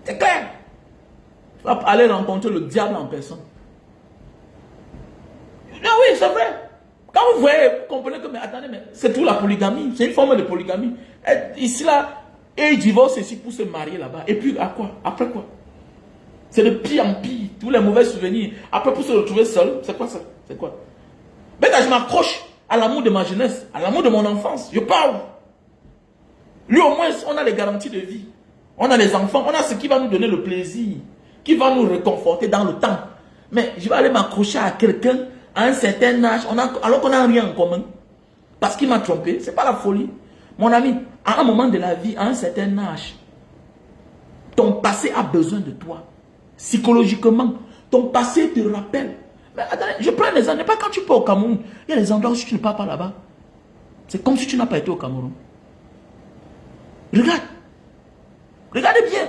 C'est clair. Tu vas aller rencontrer le diable en personne. Ah oui, c'est vrai. Quand vous voyez, vous comprenez que, mais attendez, mais c'est tout la polygamie. C'est une forme de polygamie. Et ici, là, et ils divorcent ici pour se marier là-bas. Et puis, à quoi? Après quoi? C'est de pire en pire. Tous les mauvais souvenirs. Après, pour se retrouver seul, c'est quoi ça? C'est quoi? Mais quand je m'accroche à l'amour de ma jeunesse, à l'amour de mon enfance, je parle. Lui, au moins, on a les garanties de vie. On a les enfants, on a ce qui va nous donner le plaisir, qui va nous réconforter dans le temps. Mais je vais aller m'accrocher à quelqu'un à un certain âge, alors qu'on n'a rien en commun. Parce qu'il m'a trompé, c'est pas la folie. Mon ami, à un moment de la vie, à un certain âge, ton passé a besoin de toi. Psychologiquement, ton passé te rappelle. Mais attendez, je prends les exemples, pas quand tu pars au Cameroun. Il y a des endroits où tu ne pars pas là-bas. C'est comme si tu n'as pas été au Cameroun. Regarde. Regardez bien.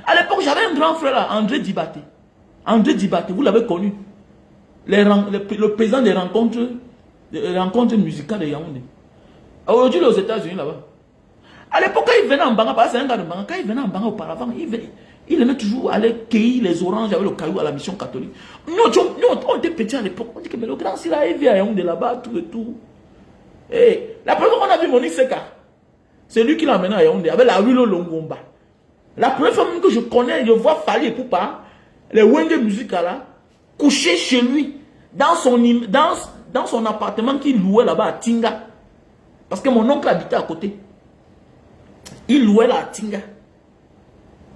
À l'époque, j'avais un grand frère là, André Dibaté. André Dibaté, vous l'avez connu. Le président des rencontres musicales de Yaoundé. Aujourd'hui, il est aux États-Unis là-bas. À l'époque, quand il venait en Banga, parce que c'est un gars de Banga, quand il venait en Banga auparavant, il aimait toujours aller cueillir les oranges avec le caillou à la mission catholique. Nous, on était petits à l'époque. On dit que mais le grand, s'il a vient à Yaoundé là-bas, tout et tout. Et la première fois qu'on a vu Monique Seka, c'est lui qui l'a amené à Yaoundé, avec la Wilo Longomba. La première fois que je connais, je vois Fali et Poupa, les Wenge Musica là, couché chez lui, dans son appartement qu'il louait là-bas à Tinga. Parce que mon oncle habitait à côté. Il louait là à Tinga.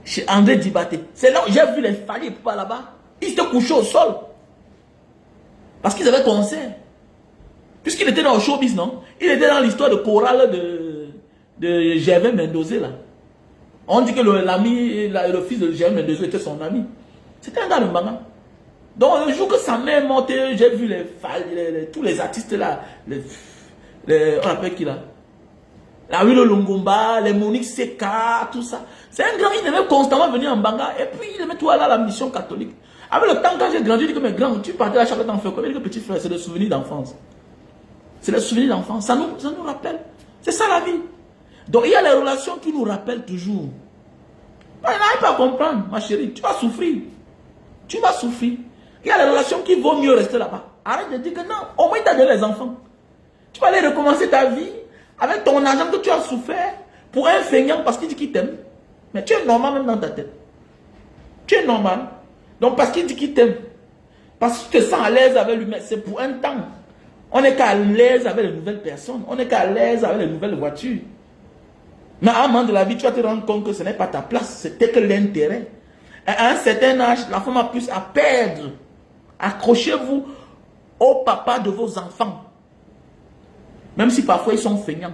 Chez André Dibaté. C'est là où j'ai vu les Fali et Poupa là-bas. Ils étaient couchés au sol. Parce qu'ils avaient concert. Puisqu'il était dans le showbiz, non? Il était dans l'histoire de chorale de Gervais Mendoza là. On dit que le fils de Gervais Mendoza était son ami. C'était un gars de Mbanga. Donc le jour que sa mère est morte, j'ai vu tous les artistes là. On appelle qui là? La Wilo Longomba, les Monique Seka, tout ça. C'est un grand, il aimait constamment venir en Mbanga. Et puis il aimait tout aller à la mission catholique. Avec le temps, quand j'ai grandi, je dis que mes grands, tu partais à chaque temps faire quoi? Il dit que petit frère, c'est des souvenirs d'enfance. C'est des souvenirs d'enfance. Ça nous rappelle. C'est ça la vie. Donc il y a les relations qui nous rappellent toujours. On n'arrive pas à comprendre, ma chérie. Tu vas souffrir. Tu vas souffrir. Il y a les relations qui vaut mieux rester là-bas. Arrête de dire que non, au moins tu as donné les enfants. Tu vas aller recommencer ta vie avec ton argent que tu as souffert pour un feignant parce qu'il dit qu'il t'aime. Mais tu es normal même dans ta tête. Tu es normal. Donc parce qu'il dit qu'il t'aime. Parce que tu te sens à l'aise avec lui, mais c'est pour un temps. On n'est qu'à l'aise avec les nouvelles personnes. On n'est qu'à l'aise avec les nouvelles voitures. Mais à un moment de la vie, tu vas te rendre compte que ce n'est pas ta place. C'était que l'intérêt. À un certain âge, la femme a plus à perdre. Accrochez-vous au papa de vos enfants. Même si parfois ils sont feignants.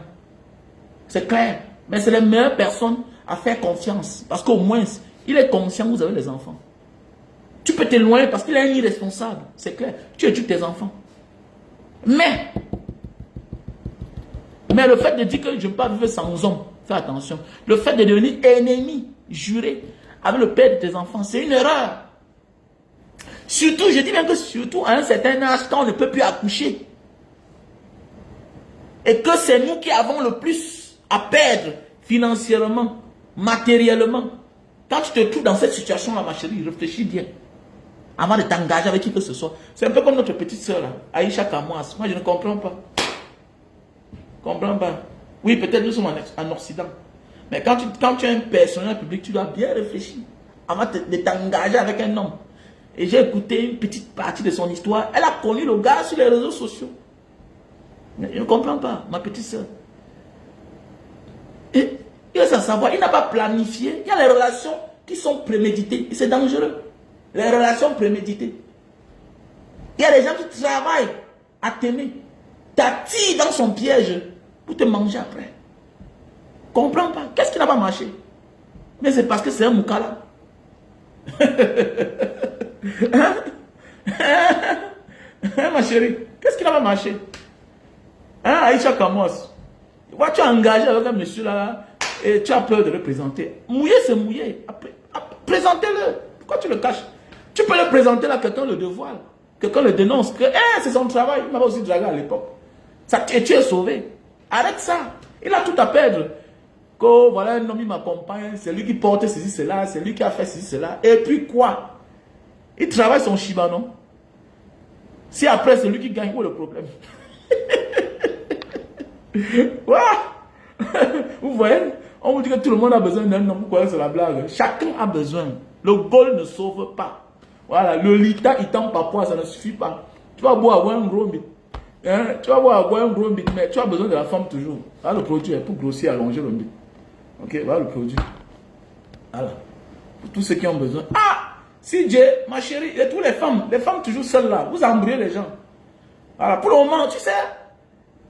C'est clair. Mais c'est les meilleures personnes à faire confiance. Parce qu'au moins, il est conscient que vous avez les enfants. Tu peux t'éloigner parce qu'il est irresponsable. C'est clair. Tu éduques tes enfants. Mais le fait de dire que je ne peux pas vivre sans homme, fais attention. Le fait de devenir ennemi, juré, avec le père de tes enfants, c'est une erreur. Surtout, je dis bien que surtout à un certain âge, quand on ne peut plus accoucher. Et que c'est nous qui avons le plus à perdre financièrement, matériellement. Quand tu te trouves dans cette situation-là, ma chérie, réfléchis bien. Avant de t'engager avec qui que ce soit. C'est un peu comme notre petite soeur, là, Aïcha Kamouas. Moi, je ne comprends pas. Je ne comprends pas. Oui, peut-être nous sommes en Occident. Mais quand tu es un personnel public, tu dois bien réfléchir avant de t'engager avec un homme. Et j'ai écouté une petite partie de son histoire. Elle a connu le gars sur les réseaux sociaux. Mais je ne comprends pas, ma petite soeur. Et il va savoir, il n'a pas planifié. Il y a les relations qui sont préméditées. Et c'est dangereux. Les relations préméditées. Il y a des gens qui travaillent à t'aimer. T'attirent dans son piège pour te manger après. Comprends pas. Qu'est-ce qui n'a pas marché? Mais c'est parce que c'est un moukala. Hein? Ma chérie, qu'est-ce qui n'a pas marché? Hein, Aïcha Kamos? Tu as engagé avec un monsieur là et tu as peur de le présenter. Mouiller, c'est mouiller. Présentez-le. Pourquoi tu le caches? Tu peux le présenter là, quelqu'un le dévoile. Quelqu'un le dénonce. Que c'est son travail. Il m'avait aussi dragué à l'époque. Et tu es sauvé. Arrête ça. Il a tout à perdre. Que voilà, un homme, il m'accompagne. C'est lui qui porte ceci, cela. C'est lui qui a fait ceci, cela. Et puis quoi? Il travaille son Shiba, non? Si après c'est lui qui gagne, où est le problème? Vous voyez? On vous dit que tout le monde a besoin d'un homme. Vous croyez que c'est la blague? Chacun a besoin. Le goal ne sauve pas. Voilà, le lita, il tombe parfois, ça ne suffit pas. Tu vas boire un gros bit. Hein? Tu vas boire un gros bit, mais tu as besoin de la femme toujours. Voilà le produit pour grossir, allonger le bit. Ok, voilà le produit. Voilà. Pour tous ceux qui ont besoin. Ah! Si Dieu, ma chérie, et toutes les femmes toujours seules là, vous embrouillez les gens. Voilà, pour le moment, tu sais,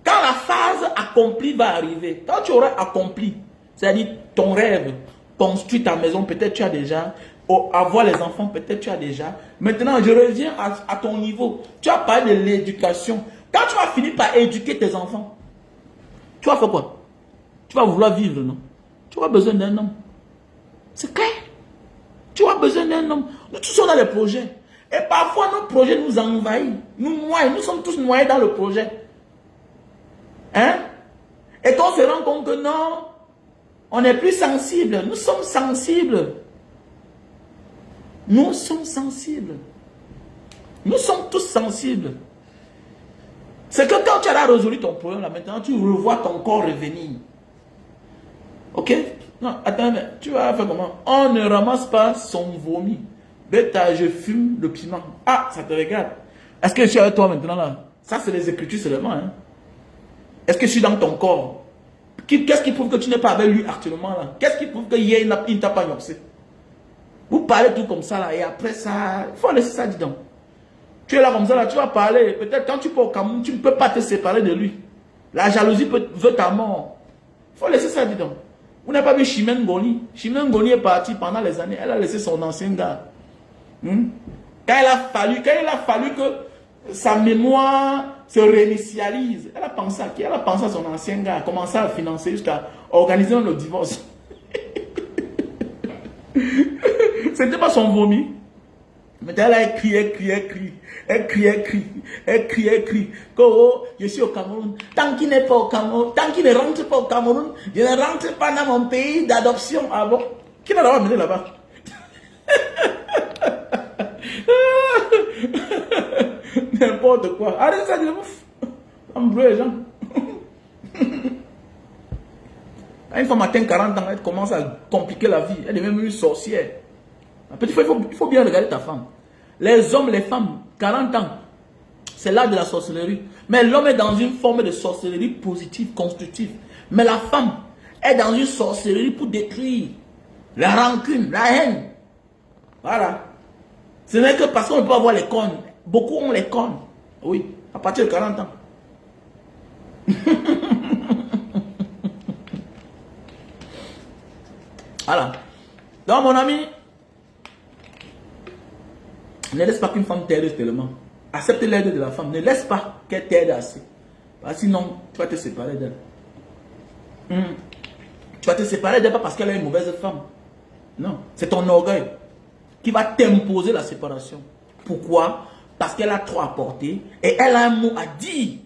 quand la phase accomplie va arriver, quand tu auras accompli, c'est-à-dire ton rêve, construire ta maison, peut-être tu as déjà, avoir les enfants, peut-être tu as déjà. Maintenant, je reviens à ton niveau. Tu as parlé de l'éducation. Quand tu vas finir par éduquer tes enfants, tu vas faire quoi? Tu vas vouloir vivre, non? Tu auras besoin d'un homme. C'est clair. Tu as besoin d'un homme. Nous tous sommes dans les projets. Et parfois, nos projets nous envahissent. Nous noyent. Nous sommes tous noyés dans le projet. Hein? Et quand on se rend compte que non, on est plus sensible. Nous sommes sensibles. Nous sommes sensibles. Nous sommes tous sensibles. C'est que quand tu as résolu ton problème, là, maintenant, tu revois ton corps revenir. Ok? Non, attends, mais tu vas faire comment? On ne ramasse pas son vomi. Bêta, je fume le piment. Ah, ça te regarde. Est-ce que je suis avec toi maintenant là? Ça, c'est les écritures seulement. Hein? Est-ce que je suis dans ton corps? Qu'est-ce qui prouve que tu n'es pas avec lui actuellement là? Qu'est-ce qui prouve qu'il ne t'a pas yopsé? Vous parlez tout comme ça là, et après ça, il faut laisser ça, dis donc. Tu es là comme ça là, tu vas parler. Peut-être quand tu pars au Cameroun, tu ne peux pas te séparer de lui. La jalousie veut ta mort. Il faut laisser ça, dis donc. Vous n'avez pas vu Chimène Ngoni? Chimène Ngoni est partie pendant les années. Elle a laissé son ancien gars. Quand il a fallu que sa mémoire se réinitialise, elle a pensé à qui? Elle a pensé à son ancien gars, a commencé à financer jusqu'à organiser le divorce. Ce n'était pas son vomi. Mais elle a écrit. Elle crie. Oh, je suis au Cameroun. Tant qu'il n'est pas au Cameroun, tant qu'il ne rentre pas au Cameroun, je ne rentre pas dans mon pays d'adoption. Ah bon? Qui va l'avoir mené là-bas? N'importe quoi. Arrête ça, je ouf. Embrouille les gens. Quand une femme atteint 40 ans, elle commence à compliquer la vie. Elle est même une sorcière. Petit frère, il faut bien regarder ta femme. Les hommes, les femmes, 40 ans, c'est l'âge de la sorcellerie. Mais l'homme est dans une forme de sorcellerie positive, constructive. Mais la femme est dans une sorcellerie pour détruire. La rancune, la haine. Voilà. Ce n'est que parce qu'on ne peut pas avoir les cornes. Beaucoup ont les cornes. Oui, à partir de 40 ans. Voilà. Donc, mon ami, ne laisse pas qu'une femme t'aide tellement. Accepte l'aide de la femme. Ne laisse pas qu'elle t'aide assez. Parce que sinon, tu vas te séparer d'elle. Tu vas te séparer d'elle pas parce qu'elle est une mauvaise femme. Non, c'est ton orgueil qui va t'imposer la séparation. Pourquoi? Parce qu'elle a trop apporté et elle a un mot à dire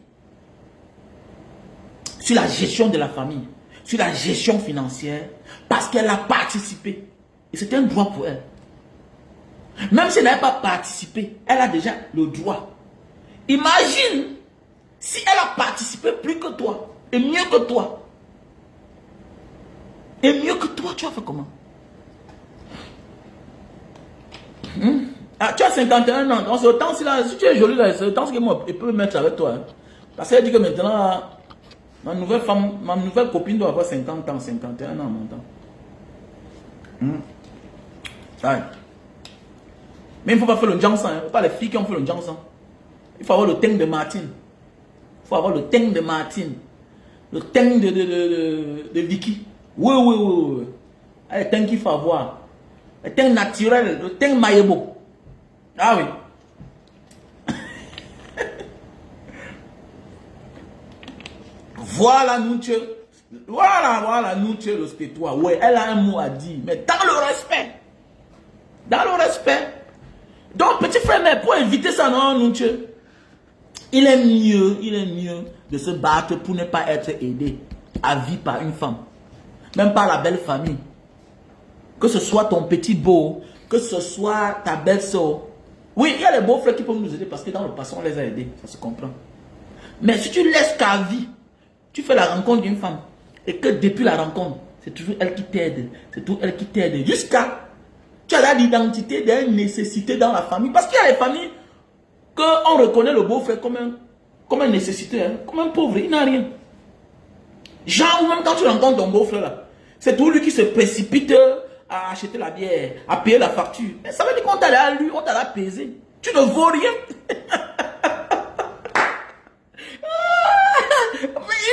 sur la gestion de la famille, sur la gestion financière, parce qu'elle a participé. Et c'est un droit pour elle. Même si elle n'a pas participé, elle a déjà le droit. Imagine si elle a participé plus que toi, et mieux que toi. Et mieux que toi, tu vas faire comment? Ah, tu as 51 ans. Donc, c'est autant si tu es joli, c'est autant que moi, il peut me mettre avec toi. Hein. Parce qu'elle dit que maintenant, ma nouvelle copine doit avoir 50 ans, 51 ans maintenant. Ouais. Mais il ne faut pas faire le Johnson. Hein. Pas les filles qui ont fait le Johnson. Il faut avoir le teint de Martine. Il faut avoir le teint de Martine. Le teint de Vicky. Oui, oui, oui, oui. Le teint qu'il faut avoir. Le teint naturel. Le teint Mayebo. Ah oui. Voilà, nous, tu. Voilà, nous, tu es toi. Ouais, elle a un mot à dire. Mais dans le respect. Dans le respect. Donc, petit frère, mais pour éviter ça, non, nous, tu. Il est mieux de se battre pour ne pas être aidé à vie par une femme. Même par la belle famille. Que ce soit ton petit beau, que ce soit ta belle soeur. Oui, il y a les beaux frères qui peuvent nous aider parce que dans le passé, on les a aidés. Ça se comprend. Mais si tu laisses ta vie, tu fais la rencontre d'une femme et que depuis la rencontre, c'est toujours elle qui t'aide. C'est toujours elle qui t'aide. Jusqu'à, tu as l'identité d'une nécessité dans la famille. Parce qu'il y a les familles qu'on reconnaît le beau-frère comme un nécessité, hein, comme un pauvre, il n'a rien. Genre, même quand tu rencontres ton beau-frère là, c'est tout lui qui se précipite à acheter la bière, à payer la facture. Mais ça veut dire qu'on t'a à lui, on t'a pesé. Tu ne vaux rien.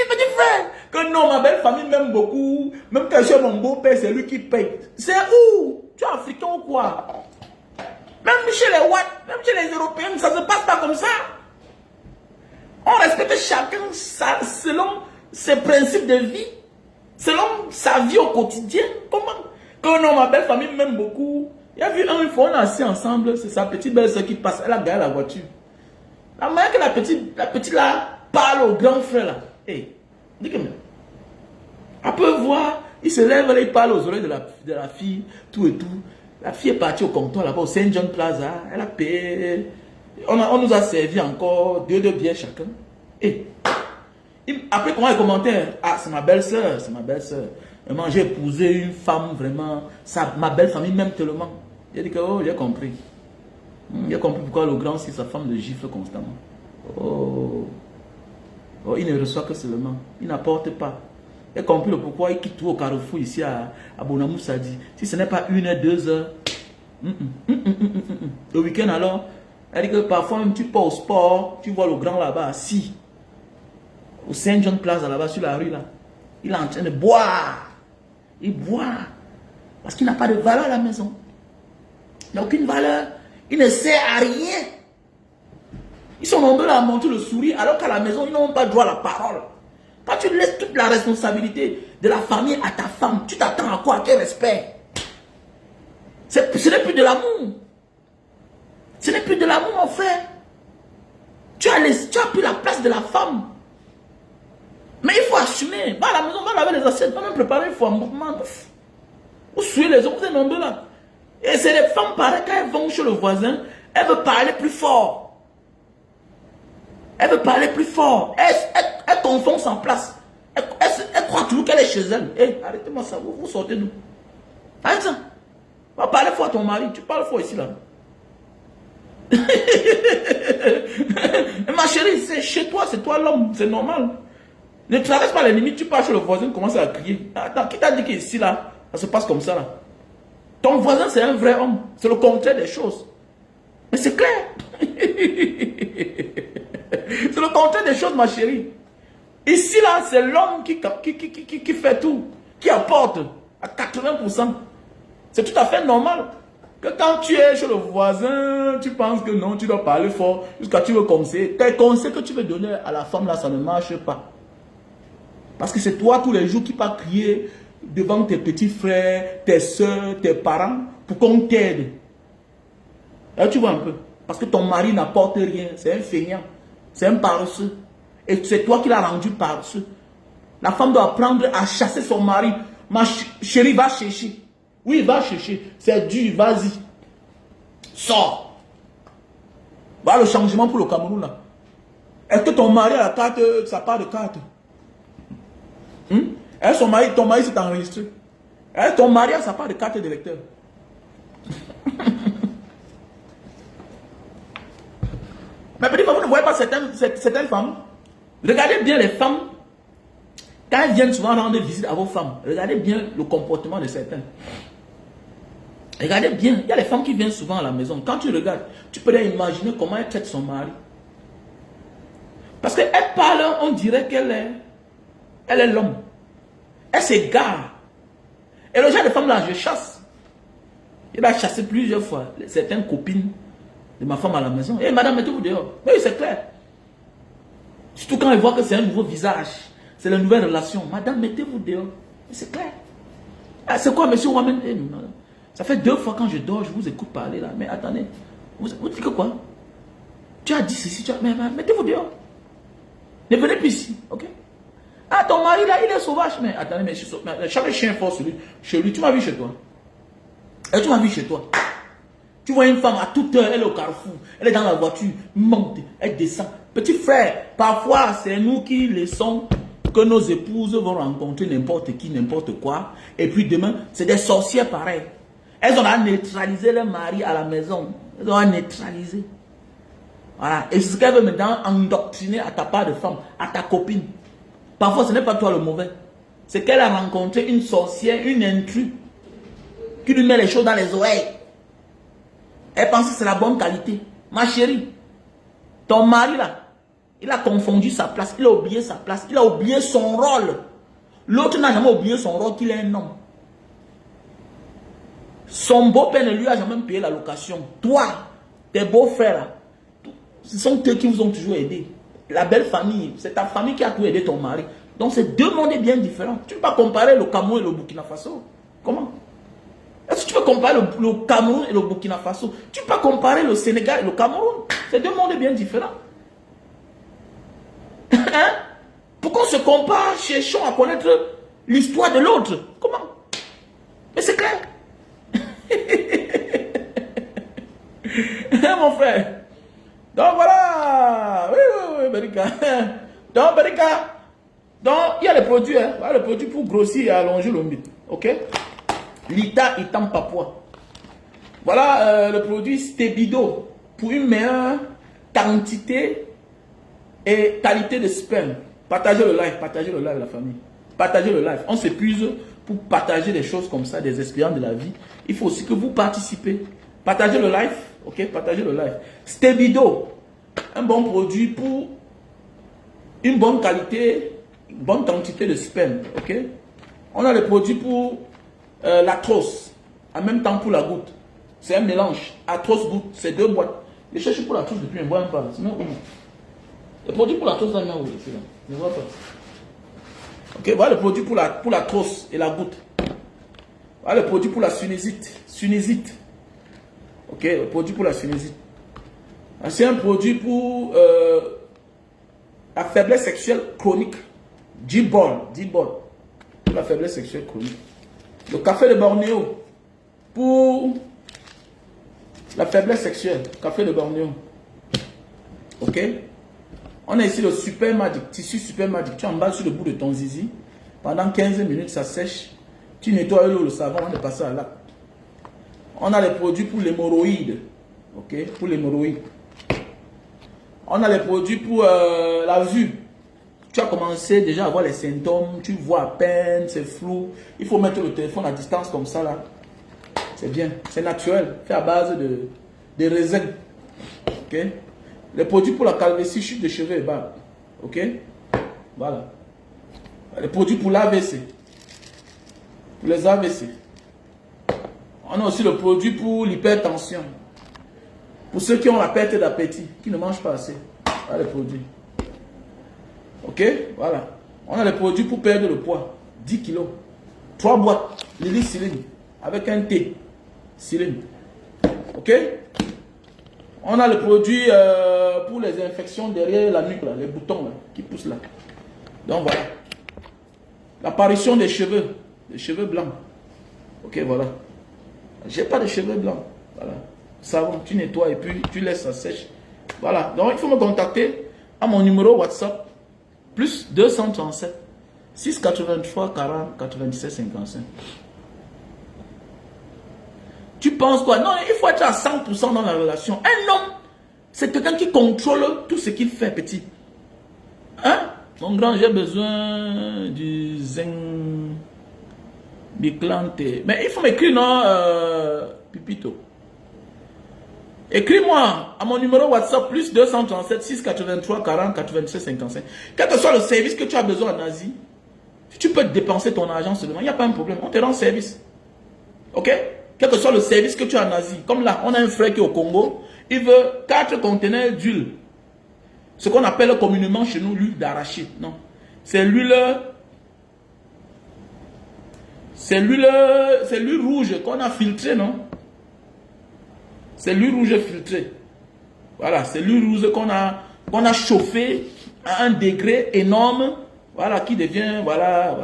Petit frère, que non, ma belle famille m'aime beaucoup. Même quand je suis mon beau-père, c'est lui qui paye. C'est où? Tu es africain ou quoi? Même chez les Ouatt, même chez les Européens, ça ne se passe pas comme ça. On respecte chacun selon ses principes de vie, selon sa vie au quotidien. Comment? Que non, ma belle famille m'aime beaucoup. Il y a vu une fois, on est assis ensemble, c'est sa petite belle-sœur qui passe, elle a gagné la voiture. La manière que la petite là parle au grand frère là. Hey, dis-moi. Elle peut voir, il se lève, il parle aux oreilles de la fille, tout et tout. La fille est partie au comptoir là-bas, au Saint John Plaza. Elle a payé. On nous a servi encore deux bières chacun. Et après, comment elle commentait? Ah, c'est ma belle-sœur, c'est ma belle-sœur. Vraiment, j'ai épousé une femme vraiment. Ma belle famille m'aime tellement. J'ai dit que, oh, j'ai compris. J'ai compris pourquoi le grand, si sa femme le gifle constamment. Oh, il ne reçoit que seulement. Il n'apporte pas. J'ai compris le pourquoi il quitte tout au carrefour ici à Bonamou Sadi. Si ce n'est pas 1 heure, 2 heures. Le week-end alors, elle dit que parfois même tu pars au sport, tu vois le grand là-bas assis. Au Saint John Plaza là-bas sur la rue là. Il est en train de boire. Il boit. Parce qu'il n'a pas de valeur à la maison. Il n'a aucune valeur. Il ne sert à rien. Ils sont nombreux à monter le sourire alors qu'à la maison, ils n'ont pas droit à la parole. Quand tu laisses toute la responsabilité de la famille à ta femme, tu t'attends à quoi? À quel respect? Ce n'est plus de l'amour. Ce n'est plus de l'amour, mon frère. Tu as pris la place de la femme. Mais il faut assumer. Va à la maison, va laver les assiettes, va même préparer, il faut un mouvement. Vous suivez les hommes, vous êtes nombreux là. Et c'est les femmes pareilles, quand elles vont chez le voisin, elles veulent parler plus fort. Elle veut parler plus fort. Elle confond en place. Elle croit toujours qu'elle est chez elle. Hey, arrêtez-moi ça, vous sortez d'où? Arrête ça. Va parler fort à ton mari. Tu parles fort ici là. Ma chérie, c'est chez toi, c'est toi l'homme, c'est normal. Ne traverse pas les limites, tu pars chez le voisin, tu commences à crier. Attends, qui t'a dit qu'ici là, ça se passe comme ça là? Ton voisin c'est un vrai homme. C'est le contraire des choses. Mais c'est clair. C'est le contraire des choses, ma chérie. Ici, là, c'est l'homme qui fait tout, qui apporte à 80%. C'est tout à fait normal que quand tu es chez le voisin, tu penses que non, tu dois parler fort, jusqu'à tu veux conseiller. Tes conseils que tu veux donner à la femme, là, ça ne marche pas. Parce que c'est toi, tous les jours, qui vas crier devant tes petits frères, tes soeurs, tes parents, pour qu'on t'aide. Là, tu vois un peu. Parce que ton mari n'apporte rien, c'est un feignant. C'est un paresseux. Et c'est toi qui l'as rendu paresseux. La femme doit apprendre à chasser son mari. Ma chérie, va chercher. Oui, va chercher. C'est dur, vas-y. Sors. Voilà le changement pour le Cameroun là. Est-ce que ton mari a la carte, sa part de carte? Est-ce que ton mari s'est enregistré? Est-ce que ton mari a sa part de carte d'électeur? Mais petit frère, vous ne voyez pas certaines femmes. Regardez bien les femmes. Quand elles viennent souvent rendre visite à vos femmes, regardez bien le comportement de certains. Regardez bien, il y a les femmes qui viennent souvent à la maison. Quand tu regardes, tu peux imaginer comment elle traite son mari. Parce qu'elle parle, on dirait qu'elle est l'homme. Elle s'égare. Et le genre de femme là, je chasse. Il a chassé plusieurs fois certaines copines de ma femme à la maison. Et madame, mettez-vous dehors. Oui, c'est clair. Surtout quand elle voit que c'est un nouveau visage. C'est la nouvelle relation. Madame, mettez-vous dehors. C'est clair. Ah, c'est quoi, monsieur Wamen? Ça fait 2 fois quand je dors, je vous écoute parler là. Mais attendez. Vous dites que quoi? Tu as dit ceci, mais mettez-vous dehors. Ne venez plus ici, ok? Ah, ton mari là, il est sauvage. Mais attendez, mais chaque chien fort chez lui. Tu m'as vu chez toi? Et tu m'as vu chez toi? Tu vois une femme à toute heure, elle est au carrefour, elle est dans la voiture, monte, elle descend. Petit frère, parfois c'est nous qui laissons que nos épouses vont rencontrer n'importe qui, n'importe quoi. Et puis demain, c'est des sorcières pareilles. Elles ont à neutraliser leur mari à la maison. Elles ont à neutraliser. Voilà. Et c'est ce qu'elle veut maintenant endoctriner à ta part de femme, à ta copine. Parfois, ce n'est pas toi le mauvais. C'est qu'elle a rencontré une sorcière, une intruse, qui lui met les choses dans les oreilles. Elle pense que c'est la bonne qualité. Ma chérie, ton mari là, il a confondu sa place, il a oublié sa place, il a oublié son rôle. L'autre n'a jamais oublié son rôle qu'il est un homme. Son beau-père ne lui a jamais payé la location. Toi, tes beaux-frères là, ce sont eux qui vous ont toujours aidé. La belle famille, c'est ta famille qui a tout aidé ton mari. Donc c'est 2 mondes bien différents. Tu ne peux pas comparer le Cameroun et le Burkina Faso. Comment? Est-ce que tu peux comparer le Cameroun et le Burkina Faso? Tu ne peux pas comparer le Sénégal et le Cameroun. C'est 2 mondes bien différents. Hein? Pourquoi on se compare, cherchons à connaître l'histoire de l'autre? Comment? Mais c'est clair. Mon frère. Donc voilà. Oui, Berika. Donc, Berika. Donc, il y a les produits. Hein? Il y a les produits pour grossir et allonger le mythe. Ok? Lita Itam Papua. Voilà le produit Stebido pour une meilleure quantité et qualité de sperme. Partagez le live, la famille. Partagez le live. On s'épuise pour partager des choses comme ça, des expériences de la vie. Il faut aussi que vous participez. Partagez le live, ok? Partagez le live. Stebido, un bon produit pour une bonne qualité, une bonne quantité de sperme, ok? On a les produits pour l'atroce, en même temps pour la goutte. C'est un mélange. Atroce goutte, c'est 2 boîtes. Je cherche pour l'atroce depuis un bon temps. Sinon, le produit pour l'atroce, là, c'est là. Je ne vois pas. Ok, voilà le produit pour l'atroce et la goutte. Voilà le produit pour la sinusite. Sinusite. Ok, le produit pour la sinusite. C'est un produit pour la faiblesse sexuelle chronique. D-ball. Pour la faiblesse sexuelle chronique. Le café de Bornéo pour la faiblesse sexuelle. Café de Bornéo. Ok. On a ici le Super Magic, tissu Super Magic. Tu emballes sur le bout de ton zizi. Pendant 15 minutes, ça sèche. Tu nettoies le savon avant de passer à l'acte. On a les produits pour l'hémorroïde. Ok. Pour l'hémorroïde. On a les produits pour la vue. Tu as commencé déjà à avoir les symptômes, tu vois à peine, c'est flou. Il faut mettre le téléphone à distance comme ça là. C'est bien, c'est naturel, fait à base de raisins. Ok. Les produits pour la calvitie, chute de cheveux et barbe. Ok. Voilà. Les produits pour l'AVC. Pour les AVC. On a aussi le produit pour l'hypertension. Pour ceux qui ont la perte d'appétit, qui ne mangent pas assez. Voilà les produits. Ok, voilà. On a les produits pour perdre le poids. 10 kilos. 3 boîtes. Lily-Céline. Avec un thé. Céline. Ok. On a le produit pour les infections derrière la nuque, là, les boutons là, qui poussent là. Donc voilà. L'apparition des cheveux blancs. Ok, voilà. J'ai pas de cheveux blancs. Voilà. Savon, tu nettoies et puis tu laisses ça sèche. Voilà. Donc il faut me contacter à mon numéro WhatsApp. Plus 237 683 40 97 55. Tu penses quoi? Non, il faut être à 100% dans la relation. Un homme C'est quelqu'un qui contrôle tout ce qu'il fait, petit. Hein? Mon grand, j'ai besoin du zen biclante. Mais il faut m'écrire, non, Pipito. Écris-moi à mon numéro WhatsApp plus 237 683 40 96 55. Quel que soit le service que tu as besoin en Asie, si tu peux dépenser ton argent seulement, il n'y a pas un problème. On te rend service. Ok? Quel que soit le service que tu as en Asie. Comme là, on a un frère qui est au Congo. Il veut 4 conteneurs d'huile. Ce qu'on appelle communément chez nous l'huile d'arachide. Non. C'est l'huile. C'est l'huile rouge qu'on a filtrée, non? C'est l'huile rouge filtrée. Voilà, c'est l'huile rouge qu'on a chauffée à un degré énorme. Voilà, qui devient, voilà,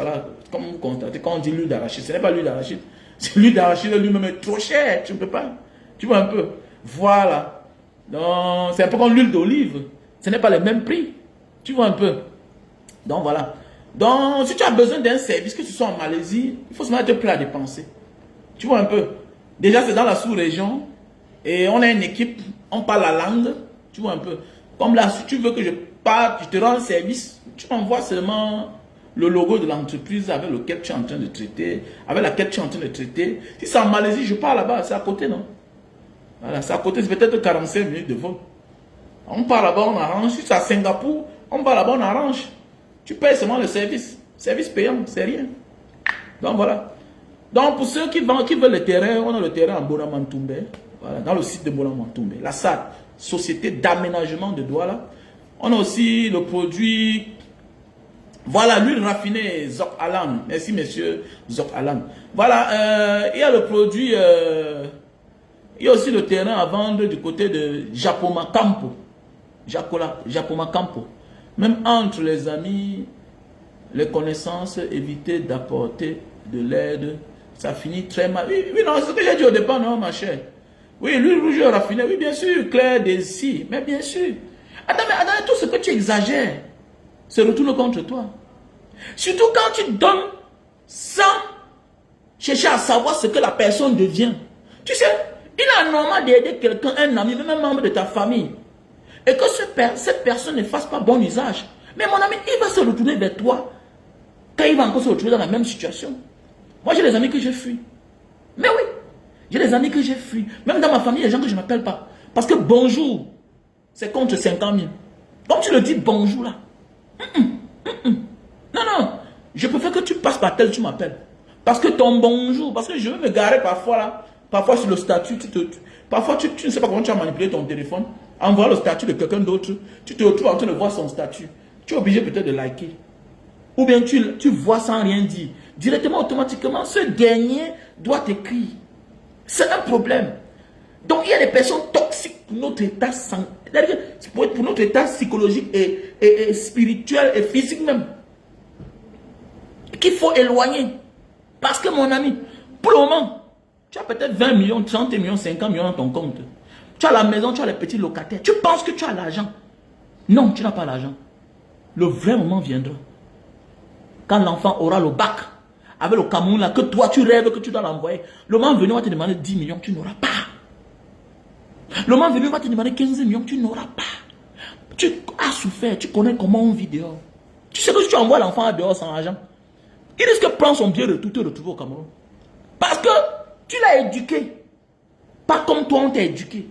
comme vous constatez, quand on dit l'huile d'arachide, ce n'est pas l'huile d'arachide. C'est l'huile d'arachide lui-même est trop cher, tu ne peux pas. Tu vois un peu. Voilà. Donc, c'est un peu comme l'huile d'olive. Ce n'est pas le même prix. Tu vois un peu. Donc, voilà. Donc, si tu as besoin d'un service, que tu sois en Malaisie, il faut se mettre prêt à dépenser. Tu vois un peu. Déjà, c'est dans la sous-région. Et on a une équipe, on parle la langue. Tu vois un peu. Comme là, si tu veux que je parte, je te rends un service, tu m'envoies seulement le logo de l'entreprise avec lequel tu es en train de traiter, avec laquelle tu es en train de traiter. Si c'est en Malaisie, je pars là-bas, c'est à côté, non? Voilà, c'est à côté, c'est peut-être 45 minutes de vol. On part là-bas, on arrange. Si c'est à Singapour, on part là-bas, on arrange. Tu payes seulement le service. Service payant, c'est rien. Donc voilà. Donc pour ceux qui veulent le terrain, on a le terrain en Bonamantumbe. Voilà, dans le site de Bonamantumbe. La SAD, Société d'aménagement de Douala. On a aussi le produit. Voilà, l'huile raffinée Zok Alan. Merci, monsieur Zok Alan. Voilà, il y a le produit. Il y a aussi le terrain à vendre du côté de Japoma Campo. Japoma Campo. Même entre les amis, les connaissances, éviter d'apporter de l'aide. Ça finit très mal. Oui, non, c'est ce que j'ai dit au départ, non, ma chère. Oui, l'huile rouge raffinée, oui, bien sûr, clair d'ici, mais bien sûr. Attends, tout ce que tu exagères se retourne contre toi. Surtout quand tu donnes sans chercher à savoir ce que la personne devient. Tu sais, il est normal d'aider quelqu'un, un ami, même un membre de ta famille. Et que cette personne ne fasse pas bon usage. Mais mon ami, il va se retourner vers toi quand il va encore se retrouver dans la même situation. Moi, j'ai des amis que je fuis. Mais oui, j'ai des amis que j'ai fui. Même dans ma famille, il y a des gens que je ne m'appelle pas. Parce que bonjour, c'est contre 50 000. Comme tu le dis bonjour là. Non, je préfère que tu passes par tel, tu m'appelles. Parce que ton bonjour, parce que je veux me garer parfois là, parfois sur le statut, parfois tu ne sais pas comment tu as manipulé ton téléphone, envoie le statut de quelqu'un d'autre, tu te retrouves en train de voir son statut, tu es obligé peut-être de liker. Ou bien tu vois sans rien dire. Directement, automatiquement, ce dernier doit t'écrire. C'est un problème. Donc il y a des personnes toxiques pour notre état pour notre état psychologique et spirituel et physique même. Qu'il faut éloigner. Parce que mon ami, pour le moment, tu as peut-être 20 millions, 30 millions, 50 millions dans ton compte. Tu as la maison, tu as les petits locataires. Tu penses que tu as l'argent. Non, tu n'as pas l'argent. Le vrai moment viendra. Quand l'enfant aura le bac, avec le Cameroun là, que toi tu rêves que tu dois l'envoyer. Le moment venu, on va te demander 10 millions, tu n'auras pas. Le moment venu, on va te demander 15 millions, tu n'auras pas. Tu as souffert, tu connais comment on vit dehors. Tu sais que si tu envoies l'enfant dehors sans argent, il risque de prendre son billet de tout te retrouver au Cameroun. Parce que tu l'as éduqué. Pas comme toi on t'a éduqué.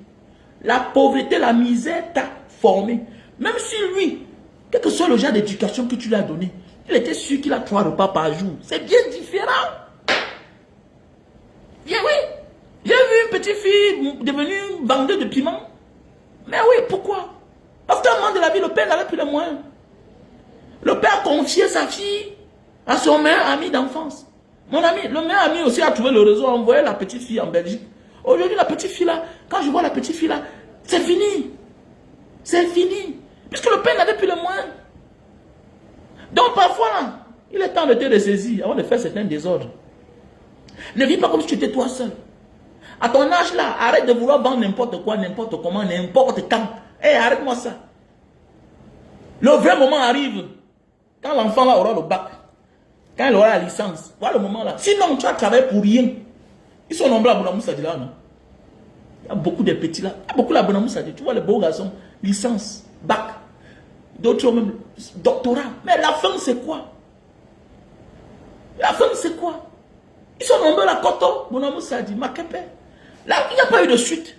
La pauvreté, la misère t'a formé. Même si lui, quel que soit le genre d'éducation que tu lui as donné, il était sûr qu'il a 3 repas par jour. C'est bien différent. Bien oui. J'ai vu une petite fille devenue vendeuse de piment. Mais oui, pourquoi? Parce qu'à un moment de la vie, le père n'avait plus les moyens. Le père confiait sa fille à son meilleur ami d'enfance. Mon ami, le meilleur ami aussi a trouvé le réseau, a envoyé la petite fille en Belgique. Aujourd'hui, la petite fille là, quand je vois la petite fille là, c'est fini. C'est fini. Puisque le père n'avait plus les moyens. Donc parfois là, il est temps de te ressaisir avant de faire certains désordres. Ne vis pas comme si tu étais toi seul. À ton âge là, arrête de vouloir vendre n'importe quoi, n'importe comment, n'importe quand. Arrête-moi ça. Le vrai moment arrive. Quand l'enfant là aura le bac. Quand il aura la licence. Voilà le moment là. Sinon, tu as travaillé pour rien. Ils sont nombreux à Bounamoussa là, non? Il y a beaucoup de petits là. Il y a beaucoup l'abonnement, ça dit. Tu vois les beaux garçons, licence, bac. D'autres même doctorat. Mais la fin, c'est quoi? La fin, c'est quoi? Ils sont nombreux la Koto, mon amour, ça dit, Makepe. Là, il n'y a pas eu de suite.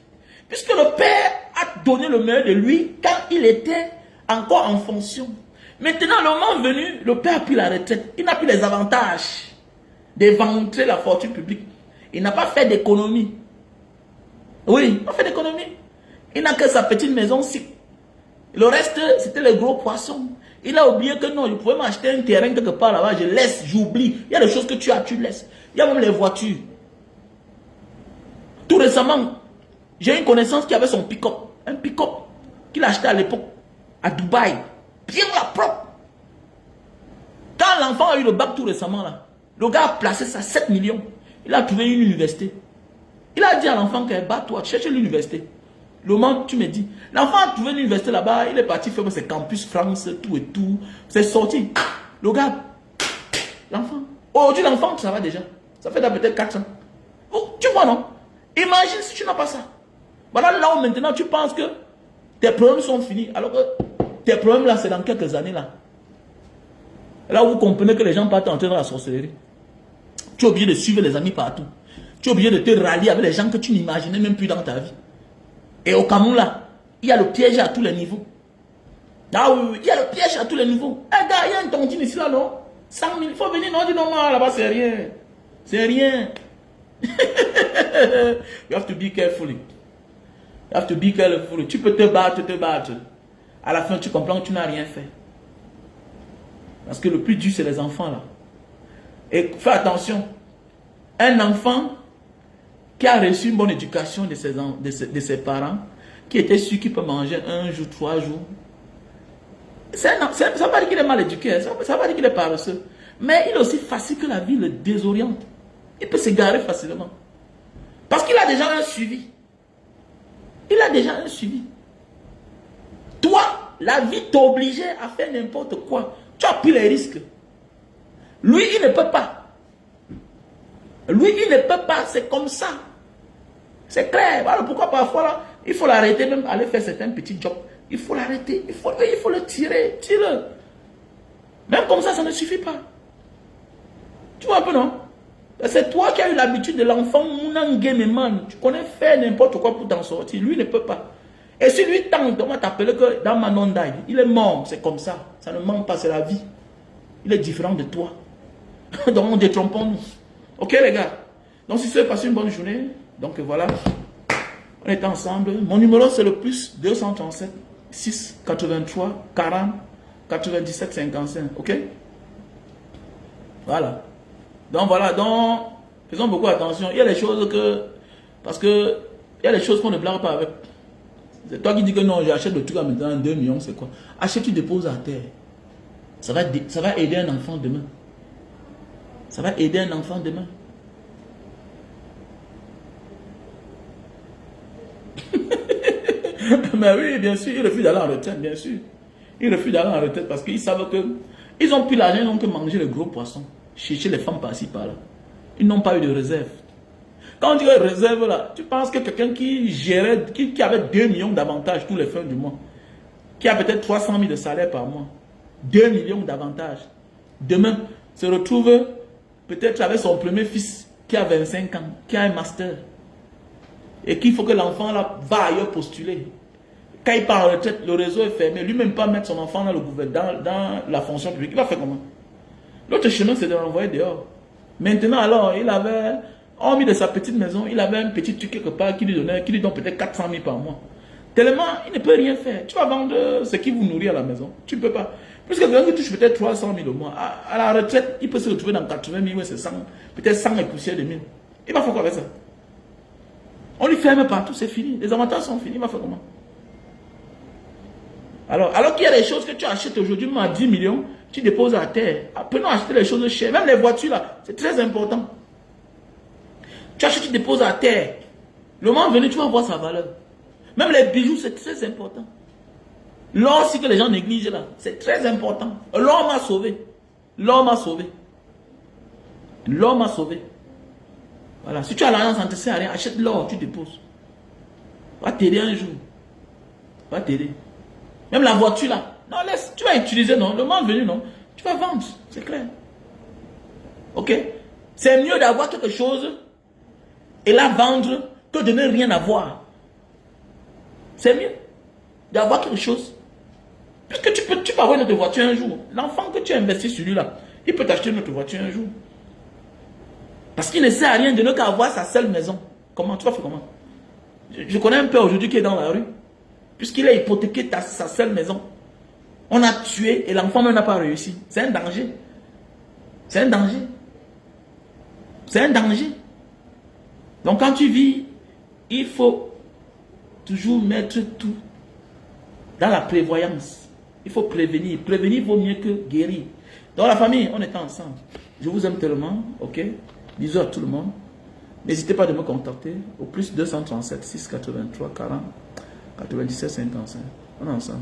Puisque le père a donné le meilleur de lui quand il était encore en fonction. Maintenant, le moment venu, le père a pris la retraite. Il n'a plus les avantages d'éventrer la fortune publique. Il n'a pas fait d'économie. Oui, il n'a pas fait d'économie. Il n'a que sa petite maison ici. Le reste, c'était les gros poissons. Il a oublié que non, je pouvais m'acheter un terrain quelque part là-bas, je laisse, j'oublie. Il y a des choses que tu as, tu laisses. Il y a même les voitures. Tout récemment, j'ai une connaissance qui avait son pick-up. Un pick-up qu'il a acheté à l'époque à Dubaï. Bien la propre. Quand l'enfant a eu le bac tout récemment là, le gars a placé ça 7 millions. Il a trouvé une université. Il a dit à l'enfant qu'elle bat toi, cherche l'université. Le moment tu me dis, l'enfant a trouvé l'université là-bas, il est parti faire ses campus France, tout et tout. C'est sorti. Le gars, l'enfant. Aujourd'hui, l'enfant, ça va déjà. Ça fait peut-être 4 ans. Oh, tu vois, non? Imagine si tu n'as pas ça. Voilà là où maintenant tu penses que tes problèmes sont finis. Alors que tes problèmes là, c'est dans quelques années là. Là où vous comprenez que les gens partent entrer dans la sorcellerie. Tu es obligé de suivre les amis partout. Tu es obligé de te rallier avec les gens que tu n'imaginais même plus dans ta vie. Et au Cameroun là, il y a le piège à tous les niveaux. Ah oui, oui, il y a le piège à tous les niveaux. Eh gars, il y a une tontine ici là, non? 100 000, il faut venir, non, dis non, là-bas c'est rien. C'est rien. You have to be careful. You have to be careful. Tu peux te battre, À la fin, tu comprends que tu n'as rien fait. Parce que le plus dur, c'est les enfants là. Et fais attention. Un enfant qui a reçu une bonne éducation de ses parents, qui était sûr qu'il peut manger 1 jour, 3 jours. Ça ne veut pas dire qu'il est mal éduqué, ça ne veut pas dire qu'il est paresseux. Mais il est aussi facile que la vie le désoriente. Il peut s'égarer facilement. Parce qu'il a déjà un suivi. Il a déjà un suivi. Toi, la vie t'obligeait à faire n'importe quoi. Tu as pris les risques. Lui, il ne peut pas. Lui, il ne peut pas. C'est comme ça. C'est clair. Voilà pourquoi parfois, là, il faut l'arrêter, même aller faire certains petits jobs. Il faut l'arrêter. Il faut le tirer. Tire-le. Même comme ça ne suffit pas. Tu vois un peu, non? C'est toi qui as eu l'habitude de l'enfant Mounangememan. Tu connais faire n'importe quoi pour t'en sortir. Lui, il ne peut pas. Et si lui tente, on va t'appeler que dans Manondaï, il est mort. C'est comme ça. Ça ne manque pas, c'est la vie. Il est différent de toi. Donc, détrompons-nous. Ok, les gars? Donc, si vous avez passé une bonne journée, donc voilà. On est ensemble. Mon numéro, c'est le plus 237 6 83 40 97 55. Ok? Voilà. Donc voilà, donc faisons beaucoup attention. Il y a des choses que, parce que il y a des choses qu'on ne blague pas avec. C'est toi qui dis que non, j'achète le truc à maintenant 2 millions, c'est quoi? Achète, tu déposes à terre. Ça va aider un enfant demain. Ça va aider un enfant demain. Mais oui, bien sûr, ils refusent d'aller en retraite, bien sûr. Ils refusent d'aller en retraite parce qu'ils savent que ils ont pris l'argent, ils n'ont que manger les gros poissons. Chercher les femmes par-ci, par-là. Ils n'ont pas eu de réserve. Quand on dit réserve là, tu penses que quelqu'un qui gérait, qui avait 2 millions d'avantages tous les fins du mois, qui a peut-être 300 000 de salaire par mois, 2 millions d'avantages, demain se retrouve peut-être avec son premier fils qui a 25 ans, qui a un master, et qu'il faut que l'enfant là va ailleurs postuler. Quand il part en retraite, le réseau est fermé, lui-même pas mettre son enfant dans le gouvernement, dans la fonction publique, il va faire comment? L'autre chemin, c'est de l'envoyer dehors. Maintenant, alors, il avait, hormis de sa petite maison, il avait un petit truc quelque part qui lui donne peut-être 400 000 par mois. Tellement, il ne peut rien faire. Tu vas vendre ce qui vous nourrit à la maison. Tu ne peux pas. Puisque quelqu'un qui touche peut-être 300 000 au mois, à la retraite, il peut se retrouver dans 80 000, c'est 100, peut-être 100 et poussière de 1000. Il va faire quoi avec ça? On lui ferme partout, c'est fini. Les avantages sont finis, il va faire comment? Alors qu'il y a des choses que tu achètes aujourd'hui, même à 10 millions, tu déposes à terre. Apprenons à acheter les choses chères. Même les voitures là, c'est très important. Tu achètes, tu déposes à terre. Le moment venu, tu vas voir sa valeur. Même les bijoux, c'est très important. L'or, si que les gens négligent là, c'est très important. L'or m'a sauvé. L'or m'a sauvé. L'or m'a sauvé. Voilà. Si tu as l'argent, ça ne te sert à rien. Achète l'or, tu déposes. Va t'aider un jour. Va t'aider. Même la voiture là. Non, laisse. Tu vas utiliser, non. Le moment venu, non. Tu vas vendre. C'est clair. Ok? C'est mieux d'avoir quelque chose et la vendre que de ne rien avoir. C'est mieux d'avoir quelque chose. Puisque tu peux avoir une autre voiture un jour. L'enfant que tu as investi sur lui là, il peut t'acheter une autre voiture un jour. Parce qu'il ne sert à rien de ne qu'avoir sa seule maison. Comment? Tu vas faire comment? Je connais un père aujourd'hui qui est dans la rue. Puisqu'il a hypothéqué sa seule maison. On a tué et l'enfant même n'a pas réussi. C'est un danger. C'est un danger. C'est un danger. Donc quand tu vis, il faut toujours mettre tout dans la prévoyance. Il faut prévenir. Prévenir vaut mieux que guérir. Dans la famille, on est ensemble. Je vous aime tellement. Ok? Bisous à tout le monde. N'hésitez pas de me contacter au plus 237 683 40 97 55. On est ensemble.